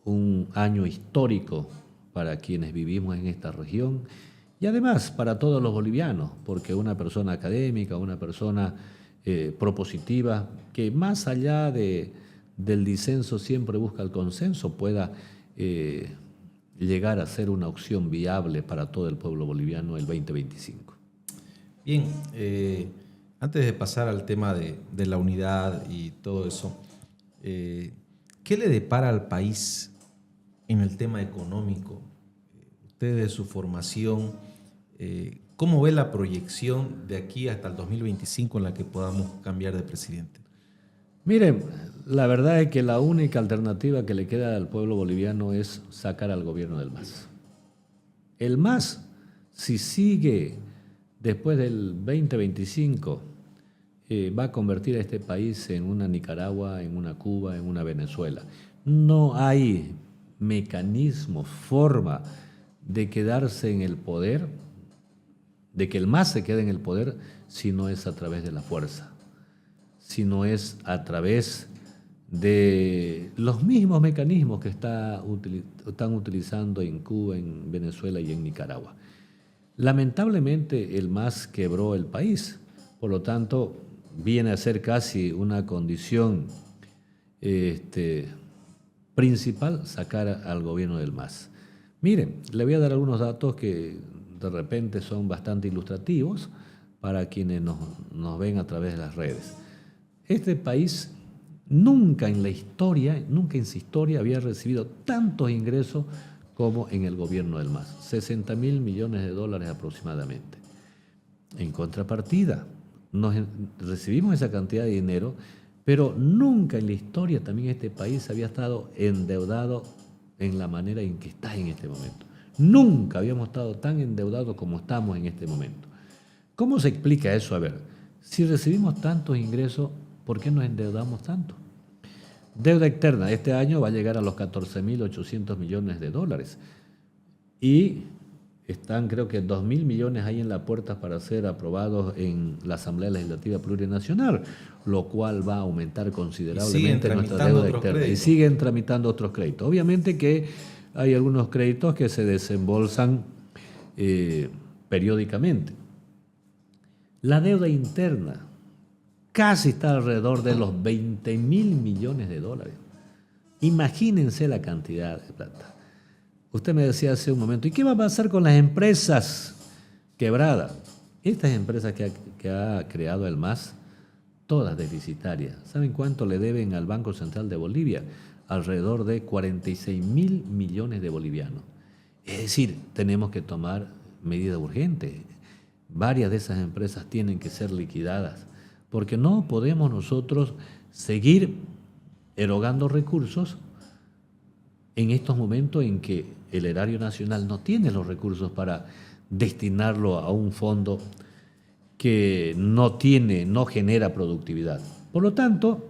un año histórico para quienes vivimos en esta región y además para todos los bolivianos, porque una persona académica, una persona propositiva, que más allá del disenso siempre busca el consenso, pueda llegar a ser una opción viable para todo el pueblo boliviano el 2025. Bien, antes de pasar al tema de la unidad y todo eso, ¿qué le depara al país en el tema económico? Usted de su formación, ¿cómo ve la proyección de aquí hasta el 2025 en la que podamos cambiar de presidente? Miren, la verdad es que la única alternativa que le queda al pueblo boliviano es sacar al gobierno del MAS. El MAS, si sigue después del 2025, va a convertir a este país en una Nicaragua, en una Cuba, en una Venezuela. No hay mecanismo, forma de quedarse en el poder, de que el MAS se quede en el poder, si no es a través de la fuerza, si no es a través de los mismos mecanismos que están utilizando en Cuba, en Venezuela y en Nicaragua. Lamentablemente el MAS quebró el país, por lo tanto viene a ser casi una condición principal sacar al gobierno del MAS. Miren, le voy a dar algunos datos que de repente son bastante ilustrativos para quienes nos ven a través de las redes. Este país nunca en su historia había recibido tantos ingresos como en el gobierno del MAS, 60.000 millones de dólares aproximadamente. En contrapartida, recibimos esa cantidad de dinero, pero nunca en la historia también este país había estado endeudado en la manera en que está en este momento. Nunca habíamos estado tan endeudados como estamos en este momento. ¿Cómo se explica eso? A ver, si recibimos tantos ingresos, ¿por qué nos endeudamos tanto? Deuda externa, este año va a llegar a los 14.800 millones de dólares y están creo que 2.000 millones ahí en la puerta para ser aprobados en la Asamblea Legislativa Plurinacional, lo cual va a aumentar considerablemente nuestra deuda externa. Y siguen tramitando otros créditos. Obviamente que hay algunos créditos que se desembolsan periódicamente. La deuda interna casi está alrededor de los 20.000 millones de dólares. Imagínense la cantidad de plata. Usted me decía hace un momento, ¿y qué va a pasar con las empresas quebradas? Estas empresas que ha creado el MAS, todas deficitarias. ¿Saben cuánto le deben al Banco Central de Bolivia? Alrededor de 46.000 millones de bolivianos. Es decir, tenemos que tomar medidas urgentes. Varias de esas empresas tienen que ser liquidadas, porque no podemos nosotros seguir erogando recursos en estos momentos en que el erario nacional no tiene los recursos para destinarlo a un fondo que no genera productividad. Por lo tanto,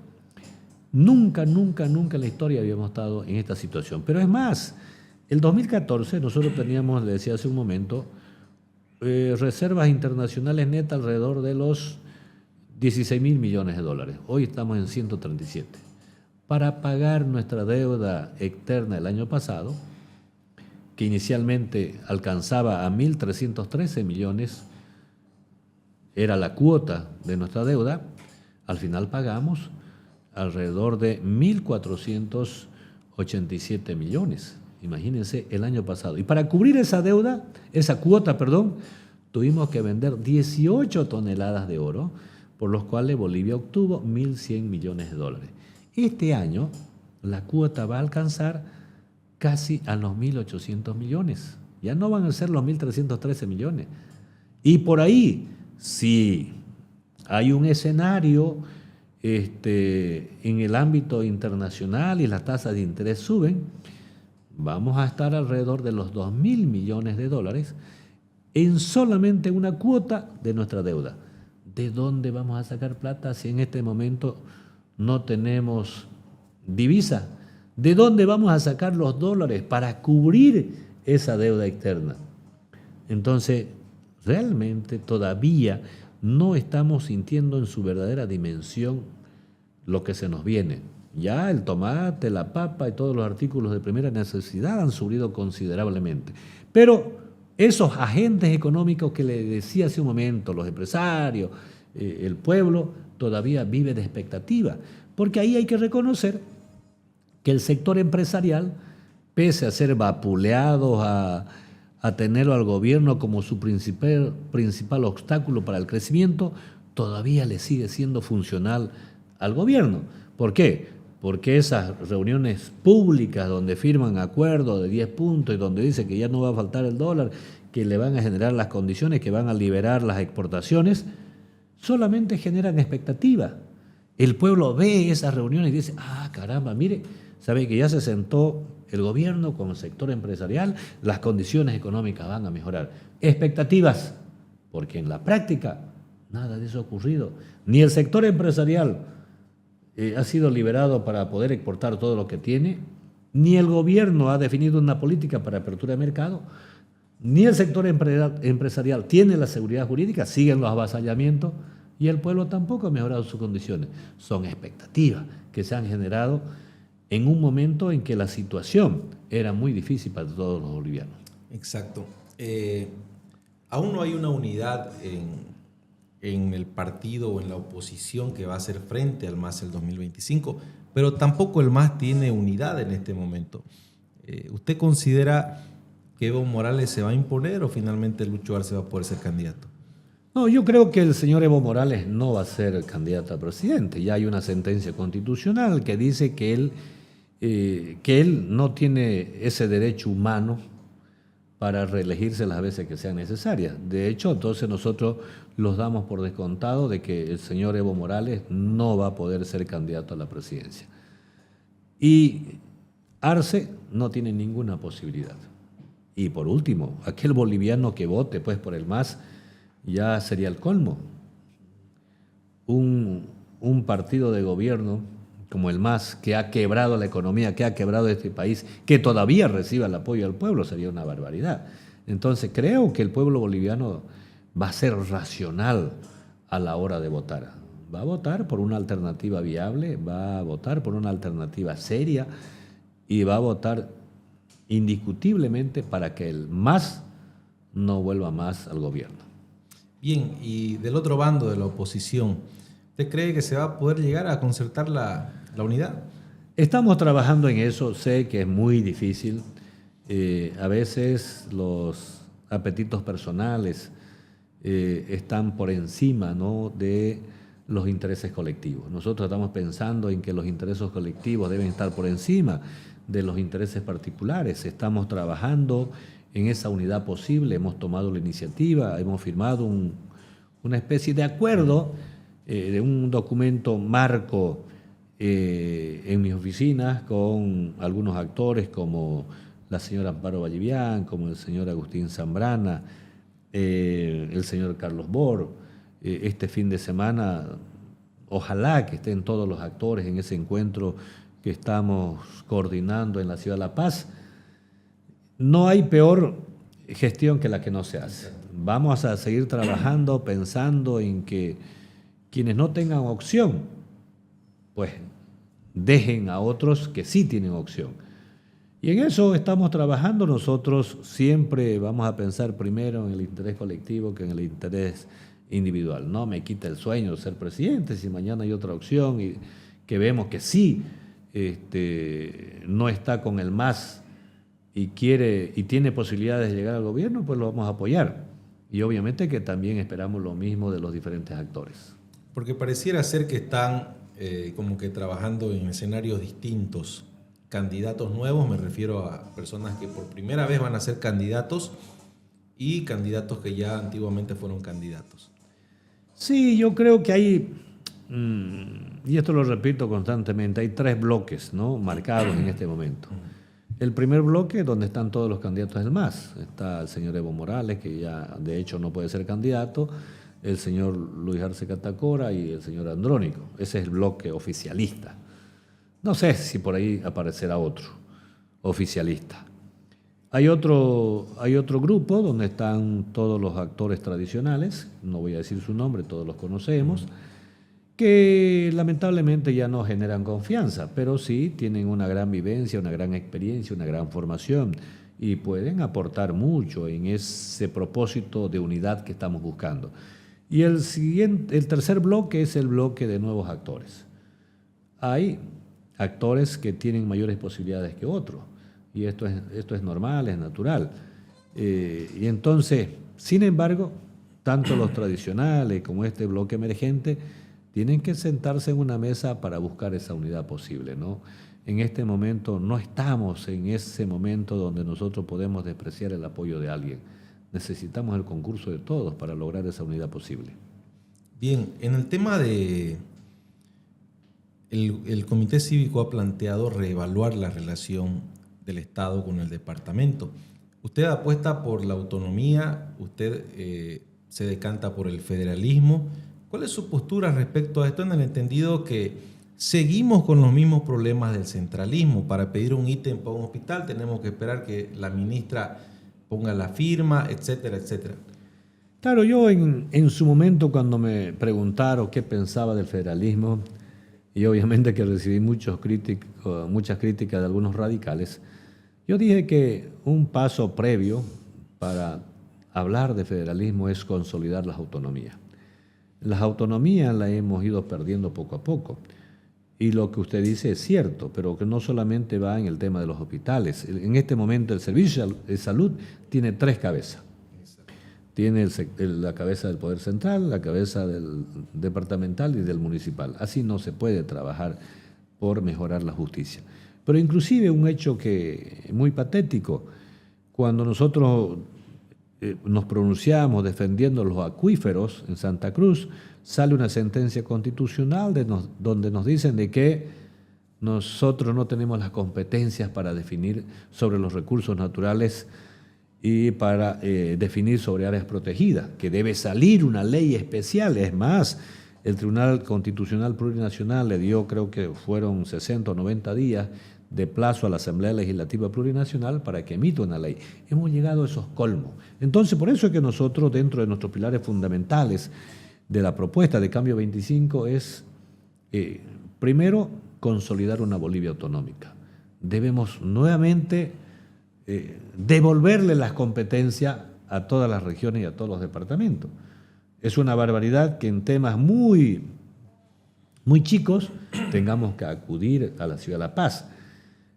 nunca en la historia habíamos estado en esta situación. Pero es más, el 2014 nosotros teníamos, le decía hace un momento, reservas internacionales netas alrededor de los 16.000 millones de dólares. Hoy estamos en 137. Para pagar nuestra deuda externa el año pasado, que inicialmente alcanzaba a 1.313 millones, era la cuota de nuestra deuda, al final pagamos alrededor de 1.487 millones. Imagínense el año pasado. Y para cubrir esa cuota, tuvimos que vender 18 toneladas de oro, por los cuales Bolivia obtuvo 1.100 millones de dólares. Este año la cuota va a alcanzar casi a los 1.800 millones. Ya no van a ser los 1.313 millones. Y por ahí, si hay un escenario en el ámbito internacional y las tasas de interés suben, vamos a estar alrededor de los 2.000 millones de dólares en solamente una cuota de nuestra deuda. ¿De dónde vamos a sacar plata si en este momento no tenemos divisa? ¿De dónde vamos a sacar los dólares para cubrir esa deuda externa? Entonces, realmente todavía no estamos sintiendo en su verdadera dimensión lo que se nos viene. Ya el tomate, la papa y todos los artículos de primera necesidad han subido considerablemente. Pero esos agentes económicos que le decía hace un momento, los empresarios, el pueblo, todavía vive de expectativa. Porque ahí hay que reconocer que el sector empresarial, pese a ser vapuleados, a tenerlo al gobierno como su principal obstáculo para el crecimiento, todavía le sigue siendo funcional al gobierno. ¿Por qué? Porque esas reuniones públicas donde firman acuerdos de 10 puntos y donde dice que ya no va a faltar el dólar, que le van a generar las condiciones, que van a liberar las exportaciones, solamente generan expectativa. El pueblo ve esas reuniones y dice, ah, caramba, mire, sabe que ya se sentó el gobierno con el sector empresarial, las condiciones económicas van a mejorar. Expectativas, porque en la práctica nada de eso ha ocurrido. Ni el sector empresarial ha sido liberado para poder exportar todo lo que tiene, ni el gobierno ha definido una política para apertura de mercado, ni el sector empresarial tiene la seguridad jurídica, siguen los avasallamientos y el pueblo tampoco ha mejorado sus condiciones. Son expectativas que se han generado en un momento en que la situación era muy difícil para todos los bolivianos. Exacto. Aún no hay una unidad en el partido o en la oposición que va a hacer frente al MAS el 2025, pero tampoco el MAS tiene unidad en este momento. ¿Usted considera que Evo Morales se va a imponer o finalmente Lucho Arce va a poder ser candidato? No, yo creo que el señor Evo Morales no va a ser candidato a presidente. Ya hay una sentencia constitucional que dice que él no tiene ese derecho humano para reelegirse las veces que sean necesarias. De hecho, entonces nosotros los damos por descontado de que el señor Evo Morales no va a poder ser candidato a la presidencia. Y Arce no tiene ninguna posibilidad. Y por último, aquel boliviano que vote pues por el MAS ya sería el colmo. Un partido de gobierno como el MAS, que ha quebrado la economía, que ha quebrado este país, que todavía reciba el apoyo del pueblo, sería una barbaridad. Entonces creo que el pueblo boliviano va a ser racional a la hora de votar. Va a votar por una alternativa viable, va a votar por una alternativa seria y va a votar indiscutiblemente para que el MAS no vuelva más al gobierno. Bien, y del otro bando de la oposición, ¿usted cree que se va a poder llegar a concertar la unidad? Estamos trabajando en eso, sé que es muy difícil. A veces los apetitos personales están por encima, ¿no?, de los intereses colectivos. Nosotros estamos pensando en que los intereses colectivos deben estar por encima de los intereses particulares. Estamos trabajando en esa unidad posible, hemos tomado la iniciativa, hemos firmado una especie de acuerdo, de un documento marco en mis oficinas con algunos actores como la señora Amparo Vallivian, como el señor Agustín Zambrana, el señor Carlos Bor. Este fin de semana, ojalá que estén todos los actores en ese encuentro que estamos coordinando en la ciudad de La Paz. No hay peor gestión que la que no se hace. Vamos a seguir trabajando pensando en que quienes no tengan opción, pues dejen a otros que sí tienen opción. Y en eso estamos trabajando. Nosotros siempre vamos a pensar primero en el interés colectivo que en el interés individual. No me quita el sueño de ser presidente si mañana hay otra opción y que vemos que sí no está con el MAS y quiere y tiene posibilidades de llegar al gobierno, pues lo vamos a apoyar. Y obviamente que también esperamos lo mismo de los diferentes actores. Porque pareciera ser que están como que trabajando en escenarios distintos. Candidatos nuevos, me refiero a personas que por primera vez van a ser candidatos y candidatos que ya antiguamente fueron candidatos. Sí, yo creo que hay, y esto lo repito constantemente, hay 3 bloques, ¿no?, marcados en este momento. El primer bloque, donde están todos los candidatos del MAS. Está el señor Evo Morales, que ya de hecho no puede ser candidato, el señor Luis Arce Catacora y el señor Andrónico. Ese es el bloque oficialista. No sé si por ahí aparecerá otro oficialista. Hay otro grupo donde están todos los actores tradicionales, no voy a decir su nombre, todos los conocemos, que lamentablemente ya no generan confianza, pero sí tienen una gran vivencia, una gran experiencia, una gran formación y pueden aportar mucho en ese propósito de unidad que estamos buscando. Y el tercer bloque es el bloque de nuevos actores. Hay actores que tienen mayores posibilidades que otros y esto es normal, es natural. Y entonces, sin embargo, tanto los tradicionales como este bloque emergente tienen que sentarse en una mesa para buscar esa unidad posible, ¿no? En este momento no estamos en ese momento donde nosotros podemos despreciar el apoyo de alguien. Necesitamos el concurso de todos para lograr esa unidad posible. Bien, en el tema de... El Comité Cívico ha planteado reevaluar la relación del Estado con el departamento. Usted apuesta por la autonomía, usted se decanta por el federalismo. ¿Cuál es su postura respecto a esto en el entendido que seguimos con los mismos problemas del centralismo? Para pedir un ítem para un hospital tenemos que esperar que la ministra ponga la firma, etcétera, etcétera. Claro, yo en su momento cuando me preguntaron qué pensaba del federalismo, y obviamente que recibí muchas críticas de algunos radicales, yo dije que un paso previo para hablar de federalismo es consolidar las autonomías. Las autonomías las hemos ido perdiendo poco a poco. Y lo que usted dice es cierto, pero que no solamente va en el tema de los hospitales. En este momento el servicio de salud tiene tres cabezas. Tiene la cabeza del Poder Central, la cabeza del departamental y del municipal. Así no se puede trabajar por mejorar la justicia. Pero inclusive un hecho que muy patético, cuando nosotros nos pronunciamos defendiendo los acuíferos en Santa Cruz, sale una sentencia constitucional donde nos dicen de que nosotros no tenemos las competencias para definir sobre los recursos naturales y para definir sobre áreas protegidas, que debe salir una ley especial. Es más, el Tribunal Constitucional Plurinacional le dio, creo que fueron 60 o 90 días de plazo a la Asamblea Legislativa Plurinacional para que emita una ley. Hemos llegado a esos colmos. Entonces, por eso es que nosotros, dentro de nuestros pilares fundamentales de la propuesta de Cambio 25, es, primero, consolidar una Bolivia autonómica. Debemos nuevamente devolverle las competencias a todas las regiones y a todos los departamentos. Es una barbaridad que en temas muy chicos tengamos que acudir a la ciudad de La Paz.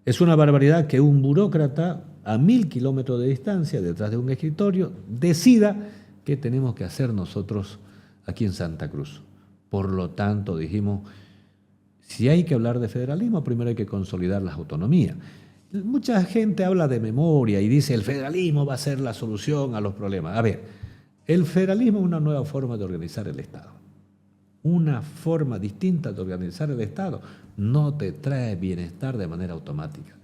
Es una barbaridad que un burócrata a 1000 kilómetros de distancia, detrás de un escritorio, decida qué tenemos que hacer nosotros aquí en Santa Cruz. Por lo tanto, dijimos, si hay que hablar de federalismo, primero hay que consolidar las autonomías. Mucha gente habla de memoria y dice el federalismo va a ser la solución a los problemas. A ver, el federalismo es una nueva forma de organizar el Estado. Una forma distinta de organizar el Estado no te trae bienestar de manera automática.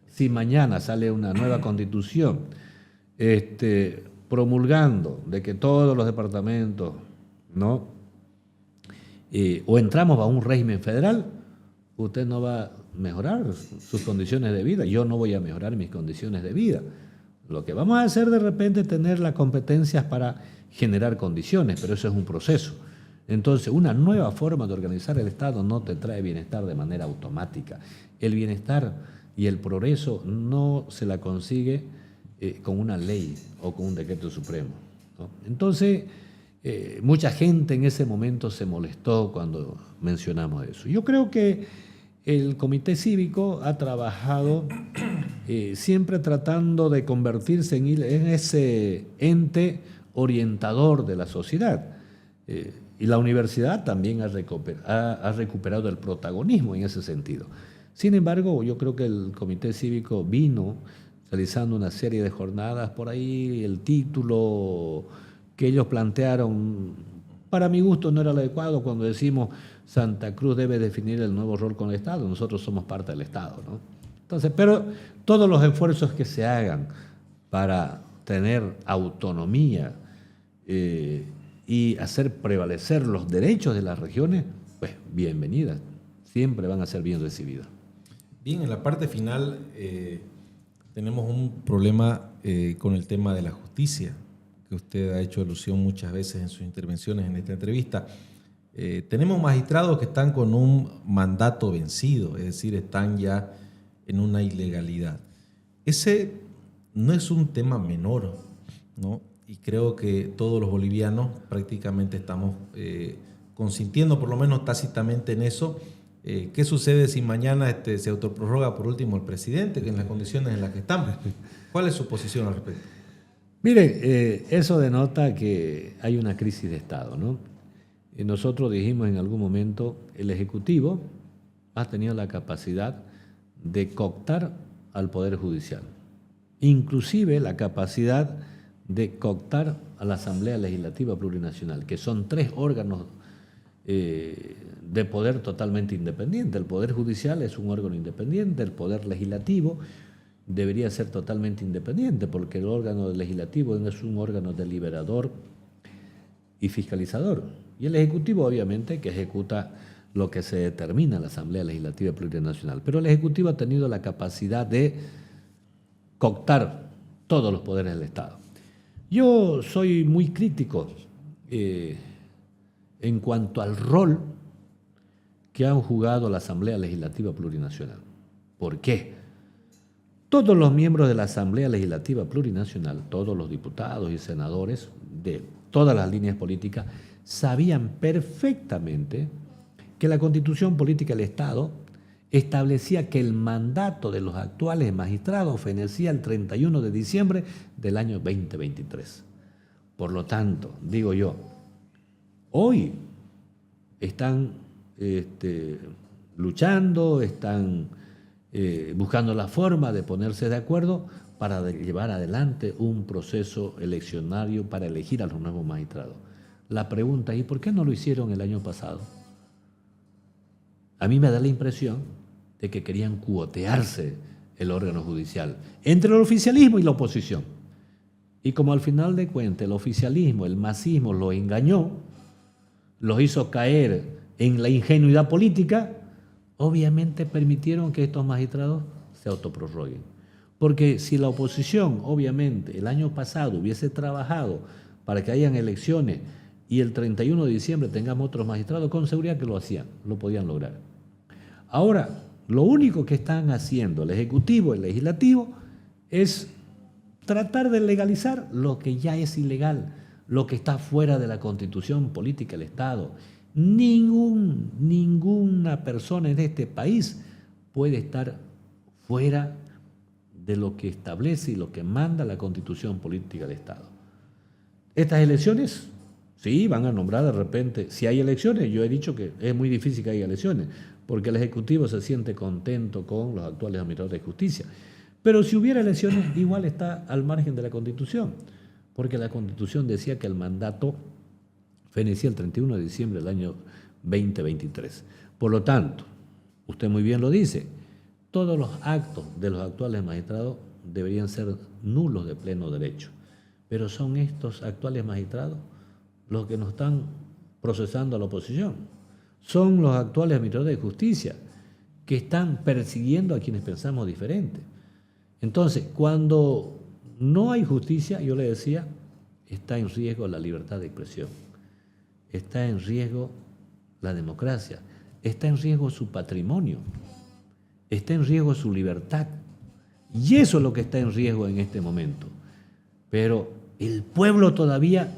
Si mañana sale una nueva constitución promulgando de que todos los departamentos, ¿no? O entramos a un régimen federal, usted no va a mejorar sus condiciones de vida. Yo no voy a mejorar mis condiciones de vida. Lo que vamos a hacer de repente es tener las competencias para generar condiciones, pero eso es un proceso. Entonces, una nueva forma de organizar el Estado no te trae bienestar de manera automática. El bienestar y el progreso no se la consigue con una ley o con un decreto supremo, ¿no? Entonces, mucha gente en ese momento se molestó cuando mencionamos eso. Yo creo que el Comité Cívico ha trabajado siempre tratando de convertirse en ese ente orientador de la sociedad. Y la universidad también ha recuperado el protagonismo en ese sentido. Sin embargo, yo creo que el Comité Cívico vino realizando una serie de jornadas por ahí. El título que ellos plantearon, para mi gusto, no era el adecuado cuando decimos Santa Cruz debe definir el nuevo rol con el Estado. Nosotros somos parte del Estado, ¿no? Entonces, pero todos los esfuerzos que se hagan para tener autonomía y hacer prevalecer los derechos de las regiones, pues bienvenidas, siempre van a ser bien recibidas. Bien, en la parte final tenemos un problema con el tema de la justicia, que usted ha hecho alusión muchas veces en sus intervenciones en esta entrevista. tenemos magistrados que están con un mandato vencido, es decir, están ya en una ilegalidad. Ese no es un tema menor, ¿no? Y creo que todos los bolivianos prácticamente estamos consintiendo, por lo menos tácitamente, en eso. ¿Qué sucede si mañana se autoprorroga por último el presidente, que en las condiciones en las que estamos? ¿Cuál es su posición al respecto? Mire, eso denota que hay una crisis de Estado, ¿no? Nosotros dijimos en algún momento, el Ejecutivo ha tenido la capacidad de cooptar al Poder Judicial, inclusive la capacidad de cooptar a la Asamblea Legislativa Plurinacional, que son 3 órganos de poder totalmente independiente. El Poder Judicial es un órgano independiente, el Poder Legislativo debería ser totalmente independiente, porque el órgano legislativo es un órgano deliberador y fiscalizador. Y el Ejecutivo, obviamente, que ejecuta lo que se determina en la Asamblea Legislativa Plurinacional. Pero el Ejecutivo ha tenido la capacidad de cooptar todos los poderes del Estado. Yo soy muy crítico en cuanto al rol que han jugado la Asamblea Legislativa Plurinacional. ¿Por qué? Todos los miembros de la Asamblea Legislativa Plurinacional, todos los diputados y senadores de todas las líneas políticas, sabían perfectamente que la Constitución Política del Estado establecía que el mandato de los actuales magistrados fenecía el 31 de diciembre del año 2023. Por lo tanto, digo yo, hoy están luchando, están buscando la forma de ponerse de acuerdo para llevar adelante un proceso eleccionario para elegir a los nuevos magistrados. La pregunta es, ¿y por qué no lo hicieron el año pasado? A mí me da la impresión de que querían cuotearse el órgano judicial entre el oficialismo y la oposición. Y como al final de cuentas el oficialismo, el masismo los engañó, los hizo caer en la ingenuidad política, obviamente permitieron que estos magistrados se autoprorroguen. Porque si la oposición, obviamente, el año pasado hubiese trabajado para que hayan elecciones y el 31 de diciembre tengamos otros magistrados, con seguridad que lo hacían, lo podían lograr. Ahora, lo único que están haciendo el Ejecutivo y el Legislativo es tratar de legalizar lo que ya es ilegal, lo que está fuera de la Constitución Política del Estado. Ninguna persona en este país puede estar fuera de lo que establece y lo que manda la Constitución Política del Estado. Estas elecciones, sí, van a nombrar de repente, si hay elecciones, yo he dicho que es muy difícil que haya elecciones, porque el Ejecutivo se siente contento con los actuales administradores de justicia. Pero si hubiera elecciones, igual está al margen de la Constitución, porque la Constitución decía que el mandato fenecía el 31 de diciembre del año 2023. Por lo tanto, usted muy bien lo dice, todos los actos de los actuales magistrados deberían ser nulos de pleno derecho. Pero son estos actuales magistrados los que nos están procesando a la oposición. Son los actuales administradores de justicia que están persiguiendo a quienes pensamos diferente. Entonces, cuando no hay justicia, yo le decía, está en riesgo la libertad de expresión, está en riesgo la democracia, está en riesgo su patrimonio, está en riesgo su libertad. Y eso es lo que está en riesgo en este momento. Pero el pueblo todavía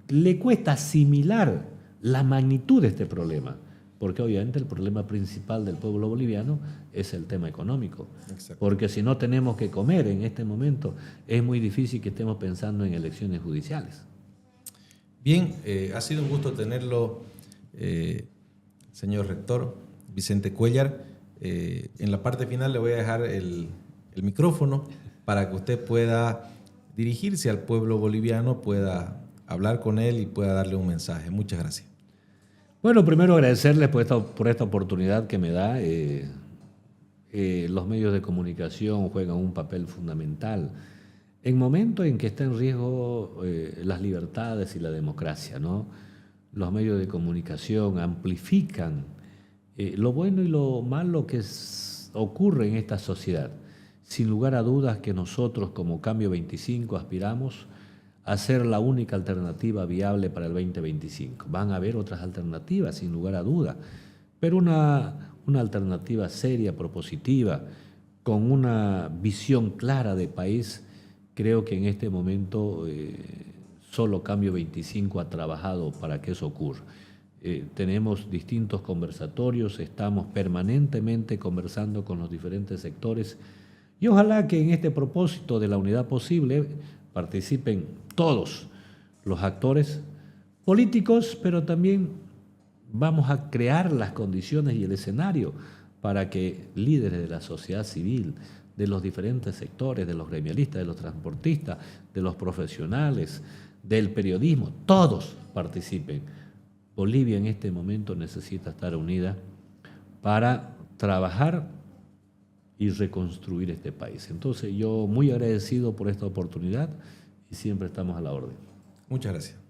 le cuesta asimilar la magnitud de este problema, porque obviamente el problema principal del pueblo boliviano es el tema económico. Exacto. Porque si no tenemos que comer en este momento, es muy difícil que estemos pensando en elecciones judiciales. Bien, ha sido un gusto tenerlo, señor rector Vicente Cuéllar. En la parte final le voy a dejar el micrófono para que usted pueda dirigirse al pueblo boliviano, pueda hablar con él y pueda darle un mensaje. Muchas gracias. Bueno, primero agradecerles por esta oportunidad que me da. Los medios de comunicación juegan un papel fundamental en momentos en que está en riesgo las libertades y la democracia, ¿no? Los medios de comunicación amplifican lo bueno y lo malo que ocurre en esta sociedad. Sin lugar a dudas que nosotros como Cambio 25 aspiramos a ser la única alternativa viable para el 2025. Van a haber otras alternativas, sin lugar a duda, pero una alternativa seria, propositiva, con una visión clara de país. Creo que en este momento solo Cambio 25 ha trabajado para que eso ocurra. Tenemos distintos conversatorios, estamos permanentemente conversando con los diferentes sectores y ojalá que en este propósito de la unidad posible participen todos los actores políticos, pero también vamos a crear las condiciones y el escenario para que líderes de la sociedad civil, de los diferentes sectores, de los gremialistas, de los transportistas, de los profesionales, del periodismo, todos participen. Bolivia en este momento necesita estar unida para trabajar y reconstruir este país. Entonces yo muy agradecido por esta oportunidad y siempre estamos a la orden. Muchas gracias.